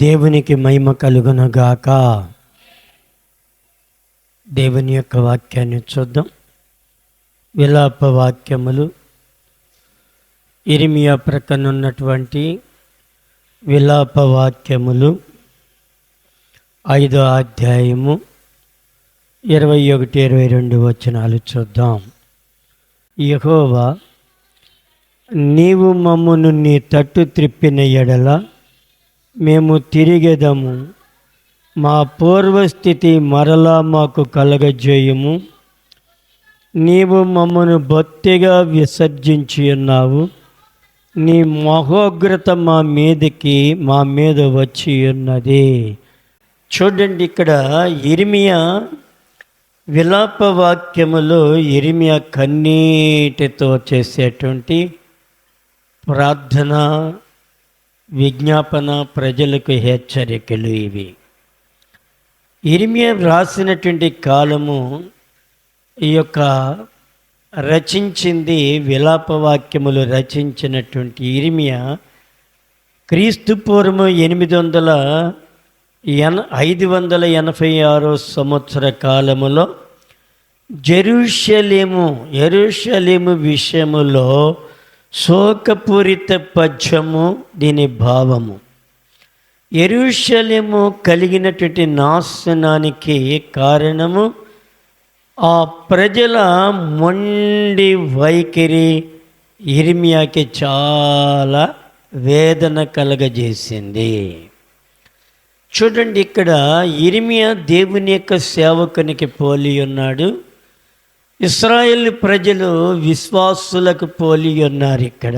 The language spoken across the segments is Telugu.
దేవునికి మహిమ కలుగునగాక. దేవుని యొక్క వాక్యాన్ని చూద్దాం. విలాప వాక్యములు ఇర్మియా ప్రక్కనున్నటువంటి విలాప వాక్యములు 5వ అధ్యాయము 21-22 వచనాలు చూద్దాం. యెహోవా, నీవు మమ్మును నీ తట్టు త్రిప్పిన ఎడల మేము తిరిగెదము. మా పూర్వస్థితి మరలా మాకు కలగజేయుము. నీవు మమ్మను బొత్తిగా విసర్జించి ఉన్నావు. నీ మహోగ్రత మా మీద వచ్చి ఉన్నది. చూడండి, ఇక్కడ ఇర్మియా విలాప వాక్యములో ఇర్మియా కన్నీటితో చేసేటువంటి ప్రార్థన, విజ్ఞాపన, ప్రజలకు హెచ్చరికలు ఇవి. ఇర్మియా రాసినటువంటి కాలము ఈ యొక్క రచించింది, విలాపవాక్యములు రచించినటువంటి ఇర్మియా క్రీస్తు పూర్వం 586 సంవత్సర కాలములో యెరూషలేము విషయములో శోకపూరిత పద్యము, దీని భావము. యెరూషలేము కలిగినటువంటి నాశనానికి కారణము ఆ ప్రజల మొండి వైఖరి ఇర్మియాకి చాలా వేదన కలగజేసింది. చూడండి, ఇక్కడ ఇర్మియా దేవుని యొక్క సేవకునికి పోలి ఉన్నాడు. ఇశ్రాయేలు ప్రజలు విశ్వాసులకు పోలి ఉన్నారు ఇక్కడ.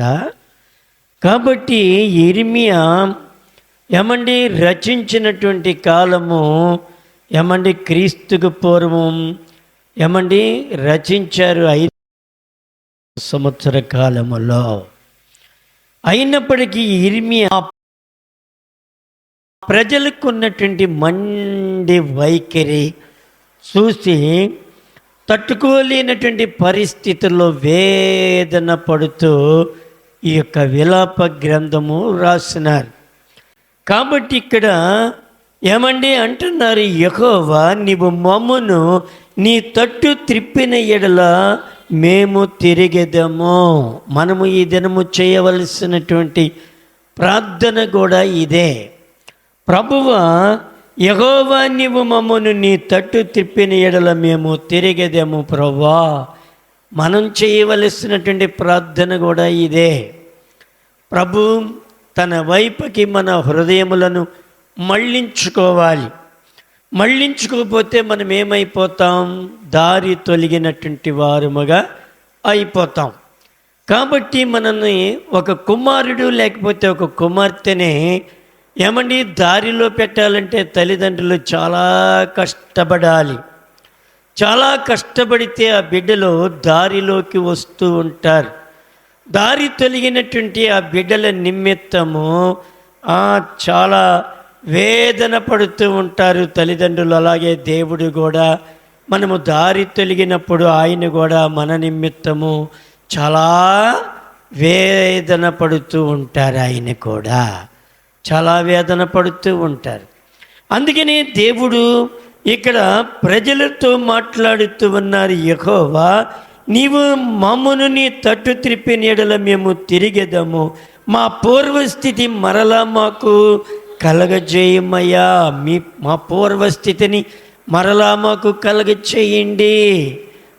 కాబట్టి ఇర్మియా రచించినటువంటి కాలము క్రీస్తుకు పూర్వం రచించారు 5 సంవత్సర కాలములో. అయినప్పటికీ ఇర్మియా ప్రజలకు ఉన్నటువంటి మండి వైఖరి చూసి తట్టుకోలేనటువంటి పరిస్థితుల్లో వేదన పడుతూ ఈ యొక్క విలాప గ్రంథము రాసినారు. కాబట్టి ఇక్కడ అంటున్నారు, యెహోవా, నీవు మమ్మును నీ తట్టు త్రిప్పిన ఎడల మేము తిరిగెదము. మనము ఈ దినము చేయవలసినటువంటి ప్రార్థన కూడా ఇదే. ప్రభువా, యెహోవా, నీవు మమ్మును నీ తట్టు త్రిప్పిన ఎడల మేము తిరిగెదము. ప్రభువా, మనం చేయవలసినటువంటి ప్రార్థన కూడా ఇదే. ప్రభు తన వైపుకి మన హృదయములను మళ్ళించుకోకపోతే మనం ఏమైపోతాం? దారి తొలగినటువంటి వారముగా అయిపోతాం. కాబట్టి మనల్ని ఒక కుమారుడు లేకపోతే ఒక కుమార్తెనే దారిలో పెట్టాలంటే తల్లిదండ్రులు చాలా కష్టపడాలి. చాలా కష్టపడితే ఆ బిడ్డలు దారిలోకి వస్తూ ఉంటారు. దారి తొలగినటువంటి ఆ బిడ్డల నిమిత్తము చాలా వేదన పడుతూ ఉంటారు తల్లిదండ్రులు. అలాగే దేవుడు కూడా మనము దారి తొలగినప్పుడు ఆయన కూడా మన నిమిత్తము చాలా వేదన పడుతూ ఉంటారు. ఆయన కూడా చాలా వేదన పడుతూ ఉంటారు. అందుకని దేవుడు ఇక్కడ ప్రజలతో మాట్లాడుతూ ఉన్నారు, యెహోవా, నీవు మమ్మును నీ తట్టు త్రిప్పిన ఎడల మేము తిరిగెదము. మా పూర్వస్థితి మరలా మాకు కలగజేయమయ్యా. మా పూర్వస్థితిని మరలా మాకు కలగచేయండి.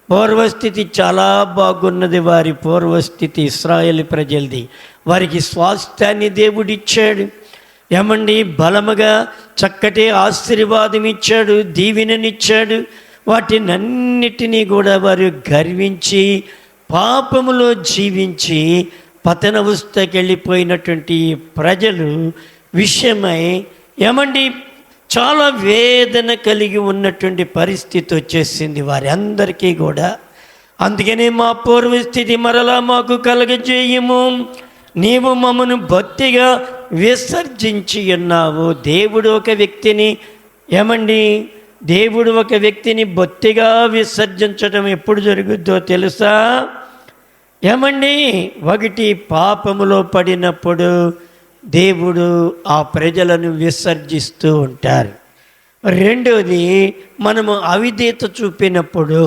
పూర్వస్థితి చాలా బాగున్నది. వారి పూర్వస్థితి ఇశ్రాయేలు ప్రజలది. వారికి స్వాస్థ్యాన్ని దేవుడిచ్చాడు. బలముగా చక్కటి ఆశీర్వాదం ఇచ్చాడు, దీవెననిచ్చాడు. వాటినన్నిటినీ కూడా వారు గర్వించి పాపములో జీవించి పతనవస్థకి వెళ్ళిపోయినటువంటి ప్రజలు విషయమై చాలా వేదన కలిగి ఉన్నటువంటి పరిస్థితి వచ్చేసింది వారి అందరికీ కూడా. అందుకనే మా పూర్వస్థితి మరలా మాకు కలగజేయము. నీవు మమ్మను బొత్తిగా విసర్జించి ఉన్నావు. దేవుడు ఒక వ్యక్తిని బొత్తిగా విసర్జించడం ఎప్పుడు జరుగుద్దో తెలుసా? ఒకటి పాపములో పడినప్పుడు, దేవుడు ఆ ప్రజలను విసర్జిస్తూ ఉంటారు. రెండోది, మనము అవిధేయత చూపినప్పుడు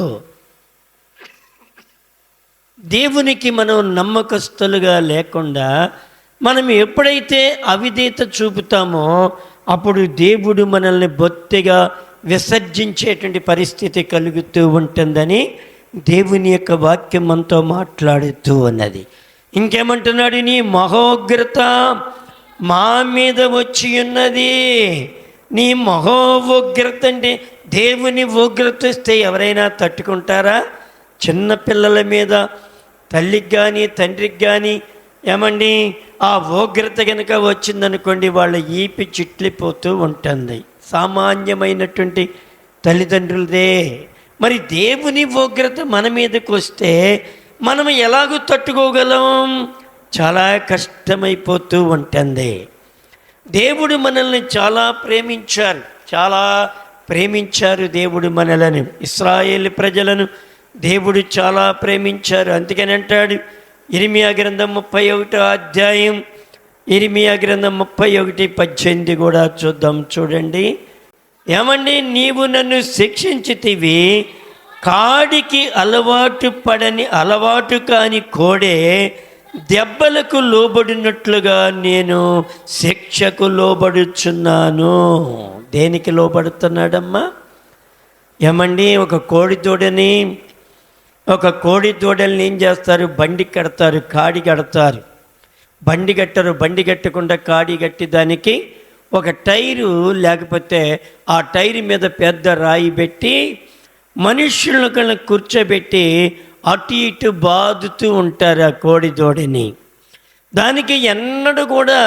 దేవునికి మనం నమ్మకస్తులుగా లేకుండా మనం ఎప్పుడైతే అవిధేయత చూపుతామో అప్పుడు దేవుడు మనల్ని బొత్తిగా విసర్జించేటువంటి పరిస్థితి కలుగుతూ ఉంటుందని దేవుని యొక్క వాక్యం మనతో మాట్లాడుతూ ఉన్నది. ఇంకేమంటున్నాడు? నీ మహోగ్రత మా మీద వచ్చి ఉన్నది. నీ మహోగ్రత అంటే దేవుని ఉగ్రత వస్తే ఎవరైనా తట్టుకుంటారా? చిన్నపిల్లల మీద తల్లికి కానీ తండ్రికి కానీ ఏమండి ఆ ఉగ్రత కనుక వచ్చిందనుకోండి, వాళ్ళ ఈపి చిట్లిపోతూ ఉంటుంది. సామాన్యమైనటువంటి తల్లిదండ్రులదే. మరి దేవుని ఉగ్రత మన మీదకి వస్తే మనం ఎలాగూ తట్టుకోగలం? చాలా కష్టమైపోతూ ఉంటుంది. దేవుడు మనల్ని చాలా ప్రేమించారు దేవుడు మనలను, ఇశ్రాయేలు ప్రజలను దేవుడు చాలా ప్రేమించారు. అందుకని అంటాడు ఇర్మియా గ్రంథం 31వ అధ్యాయం, ఇర్మియా గ్రంథం 31:18 కూడా చూద్దాం. చూడండి, ఏమండి, నీవు నన్ను శిక్షించితివి, కాడికి అలవాటు కాని కోడే దెబ్బలకు లోబడినట్లుగా నేను శిక్షకు లోబడుచున్నాను. దేనికి లోబడుతున్నాడమ్మా? ఏమండి, ఒక కోడి దూడల్ని ఏం చేస్తారు? బండి కడతారు, కాడి కడతారు. బండి కట్టకుండా కాడి కట్టి దానికి ఒక టైరు లేకపోతే ఆ టైరు మీద పెద్ద రాయి పెట్టి మనుషులను కన్నా కూర్చోబెట్టి అటు ఇటు బాదుతూ ఉంటారు ఆ కోడి దూడని. దానికి ఎన్నడూ కూడా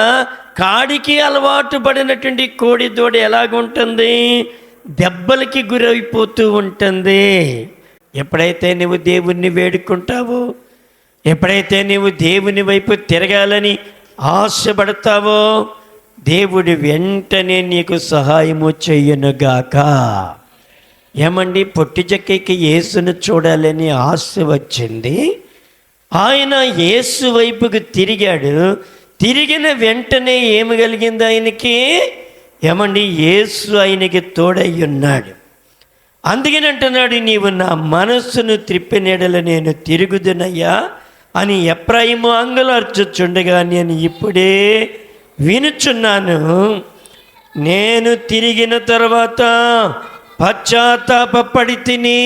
కాడికి అలవాటు పడినటువంటి కోడి దూడ ఎలాగుంటుంది? దెబ్బలకి గురైపోతూ ఉంటుంది. ఎప్పుడైతే నువ్వు దేవుణ్ణి వేడుకుంటావో, ఎప్పుడైతే నువ్వు దేవుని వైపు తిరగాలని ఆశపడతావో, దేవుడు వెంటనే నీకు సహాయము చెయ్యునుగాక. ఏమండి, పొట్టి చెక్కకి యేసును చూడాలని ఆశ వచ్చింది. ఆయన యేసు వైపుకు తిరిగాడు. తిరిగిన వెంటనే ఏమి కలిగింది ఆయనకి? ఏమండి, యేసు ఆయనకి తోడై ఉన్నాడు. అందుకని అంటున్నాడు, నీవు నా మనస్సును త్రిప్పినెడల నేను తిరుగుదునయ్యా అని ఎఫ్రాయిము అంగలార్చుచుండగా నేను ఇప్పుడే వినుచున్నాను. నేను తిరిగిన తర్వాత పశ్చాత్తాపపడి తిని,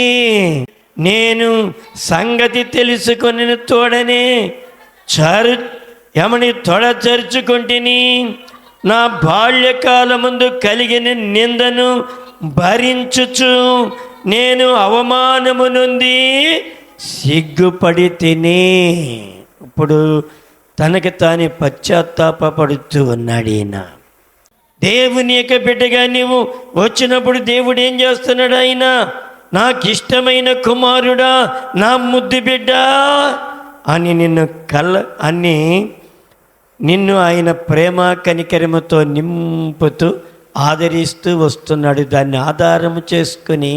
నేను సంగతి తెలుసుకొని తోడనే తొడ చరుచుకుంటుని, నా బాల్యకాలముందు కలిగిన నిందను భరించుచు నేను అవమానము నుండి సిగ్గుపడి తిని. ఇప్పుడు తనకి తానే పశ్చాత్తాపడుతూ ఉన్నాడు ఈయన. దేవుని యొక్క బిడ్డగా నీవు వచ్చినప్పుడు దేవుడు ఏం చేస్తున్నాడు? ఆయన నాకు ఇష్టమైన కుమారుడా, నా ముద్దు బిడ్డ అని నిన్ను ఆయన ప్రేమ కనికరముతో నింపుతూ ఆదరిస్తూ వస్తున్నాడు. దాన్ని ఆధారము చేసుకుని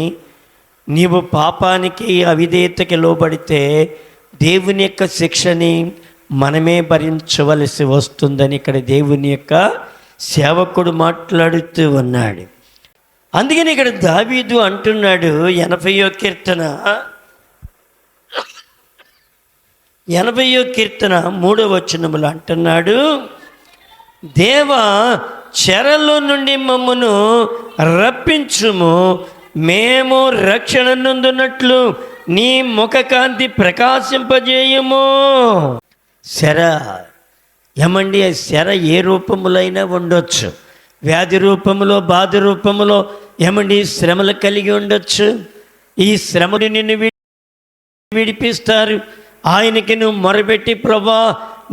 నీవు పాపానికి అవిధేయతకి లోబడితే దేవుని యొక్క శిక్షని మనమే భరించవలసి వస్తుందని ఇక్కడ దేవుని యొక్క సేవకుడు మాట్లాడుతూ ఉన్నాడు. అందుకని ఇక్కడ దావీదు అంటున్నాడు 80వ కీర్తన 3వ వచనములో అంటున్నాడు, దేవా చెరలో నుండి మమ్మను రప్పించుము, మేము రక్షణ నొందునట్లు నీ ముఖకాంతి ప్రకాశింపజేయము. శర ఏమండి, శర ఏ రూపములైనా ఉండొచ్చు. వ్యాధి రూపములో, బాధ రూపములో ఏమండి శ్రమలు కలిగి ఉండొచ్చు. ఈ శ్రమని నిన్ను విడిపిస్తారు. ఆయనకి నువ్వు మొరబెట్టి, ప్రభా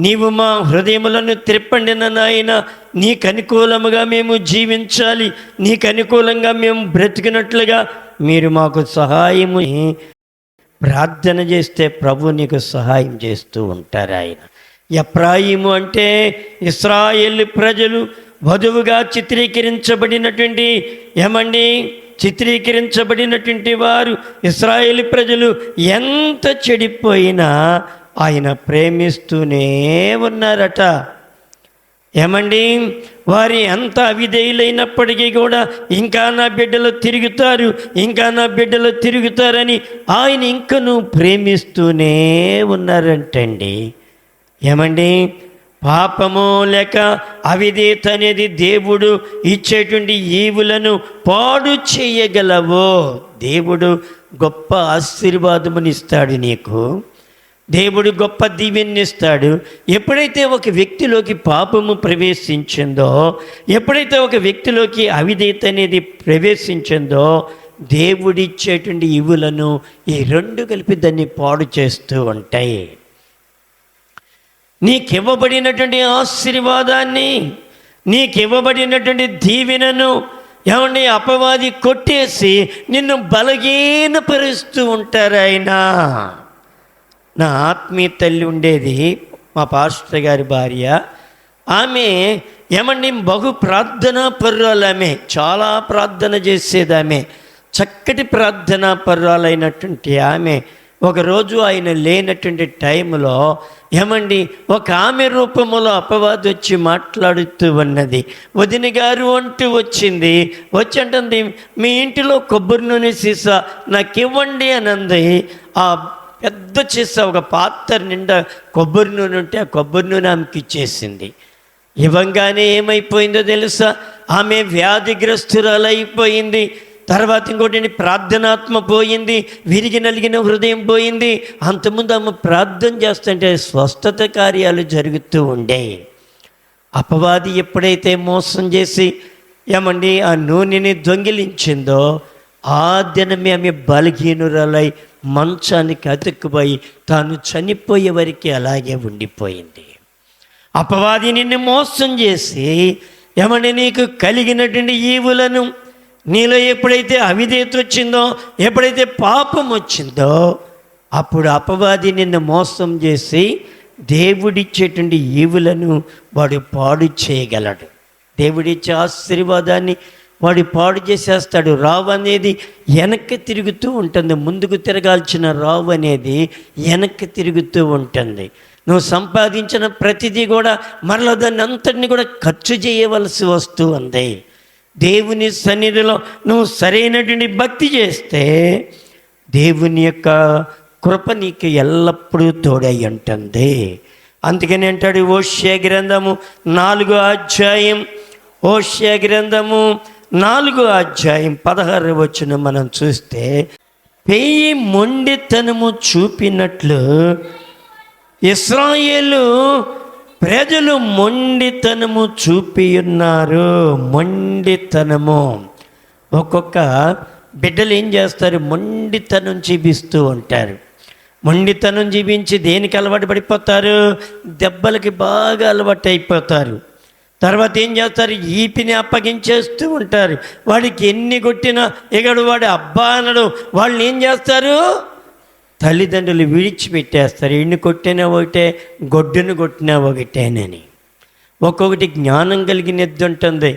నీవు మా హృదయములను త్రిప్పండి నాయన, నీకు అనుకూలముగా మేము జీవించాలి, నీకు అనుకూలంగా మేము బ్రతికినట్లుగా మీరు మాకు సహాయము ప్రార్థన చేస్తే ప్రభు నీకు సహాయం చేస్తూ ఉంటారు. ఆయన ఎఫ్రాయిము అంటే ఇశ్రాయేలు ప్రజలు వధువుగా చిత్రీకరించబడినటువంటి వారు. ఇశ్రాయేలు ప్రజలు ఎంత చెడిపోయినా ఆయన ప్రేమిస్తూనే ఉన్నారట. ఏమండి, వారి ఎంత అవిధేయులైనప్పటికీ కూడా ఇంకా నా బిడ్డలు తిరుగుతారు, ఇంకా నా బిడ్డలు తిరుగుతారని ఆయన ఇంకను ప్రేమిస్తూనే ఉన్నారంటండి. ఏమండి, పాపము లేక అవిధేయత అనేది దేవుడు ఇచ్చేటువంటి ఈవులను పాడు చేయగలవో దేవుడు గొప్ప ఆశీర్వాదమునిస్తాడు నీకు. దేవుడు గొప్ప దీవెనిస్తాడు. ఎప్పుడైతే ఒక వ్యక్తిలోకి పాపము ప్రవేశించిందో, ఎప్పుడైతే ఒక వ్యక్తిలోకి అవిధేయత అనేది ప్రవేశించిందో, దేవుడిచ్చేటువంటి ఈవులను ఈ రెండు కలిపి దాన్ని పాడు చేస్తూ ఉంటాయి. నీకివ్వబడినటువంటి ఆశీర్వాదాన్ని, నీకివ్వబడినటువంటి దీవెనను ఏమండి అపవాది కొట్టేసి నిన్ను బలహీనపరుస్తూ ఉంటారు. ఆయన నా ఆత్మీయ తల్లి ఉండేది, మా పాస్టర్ గారి భార్య. ఆమె ఏమండి బహు ప్రార్థనా పర్రాలు, ఆమె చాలా ప్రార్థన చేసేది. ఆమె చక్కటి ప్రార్థనా పర్రాలైనటువంటి ఆమె ఒకరోజు ఆయన లేనటువంటి టైంలో ఏమండి ఒక ఆమె రూపంలో అపవాది వచ్చి మాట్లాడుతూ ఉన్నది. వదిన గారు అంటూ వచ్చింది. వచ్చి అంటుంది, మీ ఇంటిలో కొబ్బరి నూనె సీసా నాకు ఇవ్వండి అని అంది. ఆ పెద్ద సీసా ఒక పాత్ర నిండా కొబ్బరి నూనె ఉంటే ఆ కొబ్బరి నూనె ఆమెకి ఇచ్చేసింది. ఇవ్వంగానే ఏమైపోయిందో తెలుసా, ఆమె వ్యాధిగ్రస్తురాలైపోయింది. తర్వాత ఇంకోటి ప్రార్థనాత్మ పోయింది, విరిగి నలిగిన హృదయం పోయింది. అంతకుముందు ఆమె ప్రార్థన చేస్తుంటే స్వస్థత కార్యాలు జరుగుతూ ఉండే. అపవాది ఎప్పుడైతే మోసం చేసి ఏమండి ఆ నూనెని దొంగిలించిందో, ఆ దినమే ఆమె బలహీనురాలై మంచానికి అతుక్కుపోయి తాను చనిపోయే వరకు అలాగే ఉండిపోయింది. అపవాది నిన్ను మోసం చేసి ఏమండి నీకు కలిగినటువంటి ఈవులను, నీలో ఎప్పుడైతే అవిధేయత వచ్చిందో, ఎప్పుడైతే పాపం వచ్చిందో, అప్పుడు అపవాది నిన్ను మోసం చేసి దేవుడిచ్చేటువంటి ఈవులను వాడు పాడు చేయగలడు. దేవుడిచ్చే ఆశీర్వాదాన్ని వాడు పాడు చేసేస్తాడు. రావు అనేది వెనక్కి తిరుగుతూ ఉంటుంది, ముందుకు తిరగాల్సిన రావు అనేది వెనక్కి తిరుగుతూ ఉంటుంది. నువ్వు సంపాదించిన ప్రతిదీ కూడా మరలా దాన్ని అంతటిని కూడా ఖర్చు చేయవలసి వస్తూ ఉంది. దేవుని సన్నిధిలో నువ్వు సరైనటువంటి భక్తి చేస్తే దేవుని యొక్క కృప నీకు ఎల్లప్పుడూ తోడై ఉంటుంది. అందుకని అంటాడు హోషేయ గ్రంథము 4వ అధ్యాయం, హోషేయ గ్రంథము 4వ అధ్యాయం 16వ వచనం మనం చూస్తే, పెయ్యి మొండితనము చూపినట్లు ఇశ్రాయేలు ప్రజలు మొండితనము చూపి ఉన్నారు. మొండితనము. ఒక్కొక్క బిడ్డలు ఏం చేస్తారు, మొండితనం చూపిస్తూ ఉంటారు. మొండితనం చూపించి దేనికి అలవాటు పడిపోతారు, దెబ్బలకి బాగా అలవాటు అయిపోతారు. తర్వాత ఏం చేస్తారు, ఈపిని అప్పగించేస్తూ ఉంటారు. వాడికి ఎన్ని కొట్టినా ఎగడు వాడు అబ్బా అనడు. వాళ్ళు ఏం చేస్తారు, తల్లిదండ్రులు విడిచిపెట్టేస్తారు. ఎన్ని కొట్టినా ఒకటే, గొడ్డును కొట్టినా ఒకటేనని. ఒక్కొక్కటి జ్ఞానం కలిగిన ఎద్దు ఉంటుంది.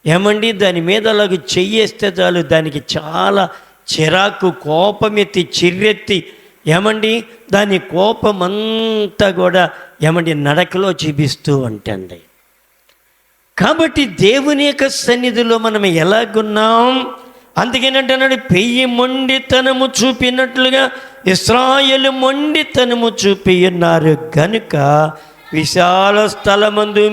ఏమండి దాని మీద అలాగ చెయ్యేస్తే చాలు, దానికి చాలా చిరాకు, కోపమెత్తి చిర్రెత్తి ఏమండి దాని కోపమంతా కూడా ఏమండి నడకలో చూపిస్తూ ఉంటుంది. కాబట్టి దేవుని యొక్క సన్నిధిలో మనం ఎలాగున్నాం, అందుకేనంటున్నాడు పెయ్యి మొండితనము చూపినట్లుగా ఇశ్రాయేలు మొండితనము చూపి ఉన్నారు గనుక విశాల స్థలమందు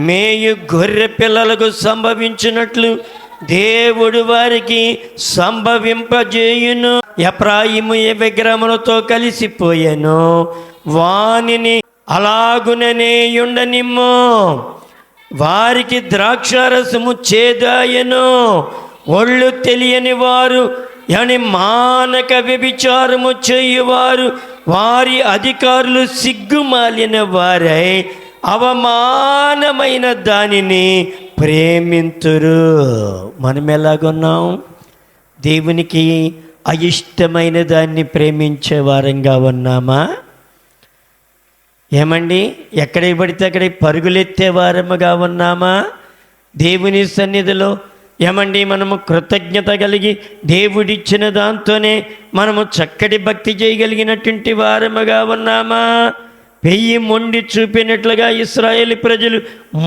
మేయు గొర్రె పిల్లలకు సంభవించినట్లు దేవుడు వారికి సంభవింపజేయును. ఎఫ్రాయిము ఏ విగ్రహములతో కలిసిపోయాను, వానిని అలాగుననే ఉండనిమ్ము. వారికి ద్రాక్షారసము చేదాయను. ఒళ్ళు తెలియని వారు అని మానక వ్యభిచారము చేయువారు, వారి అధికారులు సిగ్గుమాలిన వారై అవమానమైన దానిని ప్రేమింతురు. మనం ఎలాగున్నాం, దేవునికి అయిష్టమైన దాన్ని ప్రేమించే వారంగా ఉన్నామా? ఏమండి ఎక్కడికి పడితే అక్కడికి పరుగులెత్తే వారముగా ఉన్నామా? దేవుని సన్నిధిలో ఏమండి మనము కృతజ్ఞత కలిగి దేవుడిచ్చిన దాంతోనే మనము చక్కటి భక్తి చేయగలిగినటువంటి వారముగా ఉన్నామా? పెయ్యి మొండి చూపినట్లుగా ఇశ్రాయేలు ప్రజలు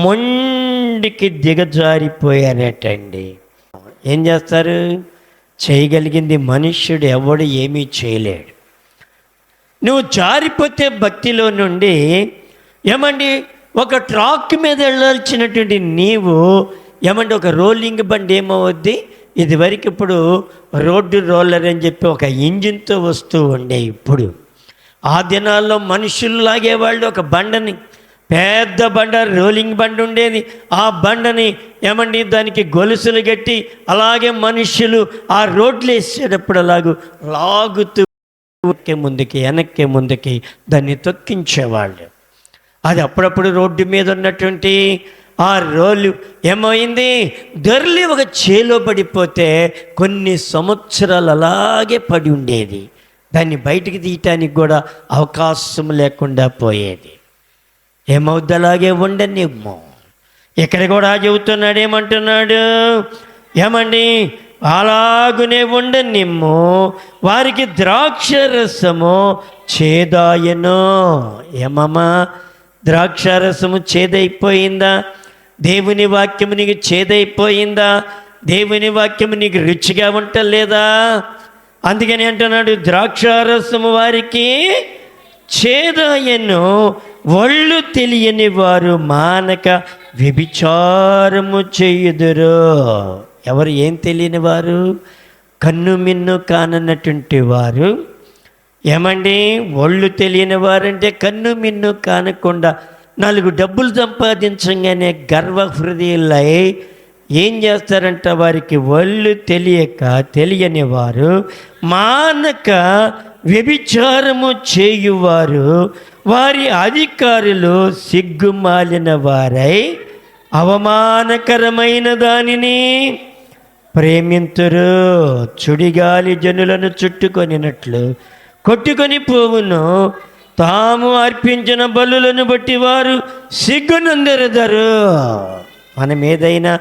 మొండికి దిగజారిపోయారటండి. ఏం చేస్తారు? చేయగలిగింది మనుష్యుడు ఎవడు ఏమీ చేయలేడు. నువ్వు జారిపోతే భక్తిలో నుండి ఏమండి ఒక ట్రాక్ మీద వెళ్ళాల్సినటువంటి నీవు ఏమంటే ఒక రోలింగ్ బండి ఏమవుద్ది? ఇదివరకు ఇప్పుడు రోడ్డు రోలర్ అని చెప్పి ఒక ఇంజిన్తో వస్తూ ఉండే. ఇప్పుడు ఆ దినాల్లో మనుషులు లాగేవాళ్ళు ఒక బండని, పెద్ద బండ రోలింగ్ బండి ఉండేది. ఆ బండని ఏమండి దానికి గొలుసులు కట్టి అలాగే మనుషులు ఆ రోడ్లు వేసేటప్పుడు లాగుతూ ముందుకి వెనక్కి ముందుకి దాన్ని తొక్కించేవాళ్ళు. అది అప్పుడప్పుడు రోడ్డు మీద ఉన్నటువంటి ఆ రోలు ఏమైంది? దొర్లి ఒక చేలో పడిపోతే కొన్ని సంవత్సరాలు అలాగే పడి ఉండేది. దాన్ని బయటికి తీయటానికి కూడా అవకాశం లేకుండా పోయేది. ఏమవుద్ది? అలాగే ఉండనివ్వు. ఇక్కడ కూడా చెబుతున్నాడు, ఏమంటున్నాడు? ఏమండి అలాగునే ఉండనిమ్ము, వారికి ద్రాక్ష రసము చేదాయను. ఏమమ్మా, ద్రాక్ష రసము చేదైపోయిందా? దేవుని వాక్యము నీకు చేదైపోయిందా? దేవుని వాక్యము నీకు రుచిగా ఉండలేదా? అందుకని అంటున్నాడు, ద్రాక్షారసము వారికి చేదాయను, ఒళ్ళు తెలియని వారు మానక వ్యభిచారము చేయుదురు. ఎవరు ఏం తెలియని వారు? కన్ను మిన్ను కానన్నటువంటి వారు. ఏమండి ఒళ్ళు తెలియని వారంటే కన్ను మిన్ను కానకుండా 4 డబ్బులు సంపాదించగానే గర్వ హృదయులై ఏం చేస్తారంట? వారికి ఒళ్ళు తెలియని వారు మానక వ్యభిచారము చేయువారు, వారి అధికారులు సిగ్గుమాలిన వారై అవమానకరమైన దానిని ప్రేమింతురు. చుడిగాలి జనులను చుట్టుకొనినట్లు కొట్టుకొని పోవును, తాము అర్పించిన బలులను బట్టి వారు సిగ్గునందెరదరు. మనం ఏదైనా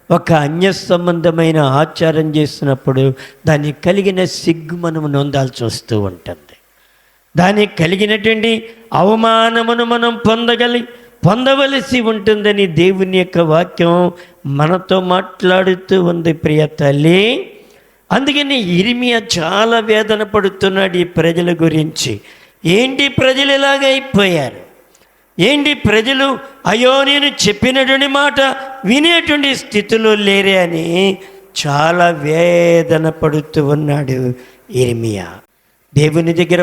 ఒక అన్య సంబంధమైన ఆచారం చేస్తున్నప్పుడు దానికి కలిగిన సిగ్గు మనము నొందాల్సి వస్తూ ఉంటుంది. దానికి కలిగినటువంటి అవమానమును మనం పొందవలసి ఉంటుందని దేవుని యొక్క వాక్యం మనతో మాట్లాడుతూ ఉంది ప్రియ తల్లి. అందుకని ఇర్మియా చాలా వేదన పడుతున్నాడు ఈ ప్రజల గురించి. ఏంటి ప్రజలు ఇలాగ అయిపోయారు? ఏంటి ప్రజలు అయ్యో నేను చెప్పినటువంటి మాట వినేటువంటి స్థితిలో లేరే అని చాలా వేదన పడుతూ ఉన్నాడు ఇర్మియా. దేవుని దగ్గర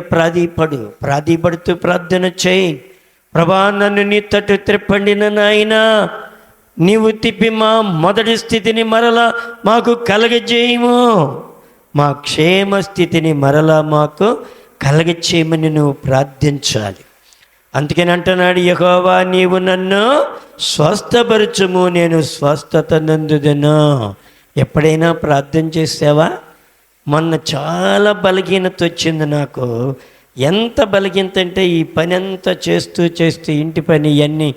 ప్రాధీపడుతూ ప్రార్థన చేయి. ప్రభా, నన్ను నీ తట్టు త్రిప్పండిన నాయనా, నీవు తిప్పి మా మొదటి స్థితిని మరలా మాకు కలగజేయము, మా క్షేమ స్థితిని మరలా మాకు కలగచేయమని నువ్వు ప్రార్థించాలి. అందుకని అంటున్నాడు, యెహోవా నీవు నన్ను స్వస్థపరచుము, నేను స్వస్థత నందుదను. ఎప్పుడైనా ప్రార్థన చేసావా? మొన్న చాలా బలహీనత వచ్చింది నాకు. ఎంత బలహీనత అంటే ఈ పని అంతా చేస్తూ ఇంటి పని ఇవన్నీ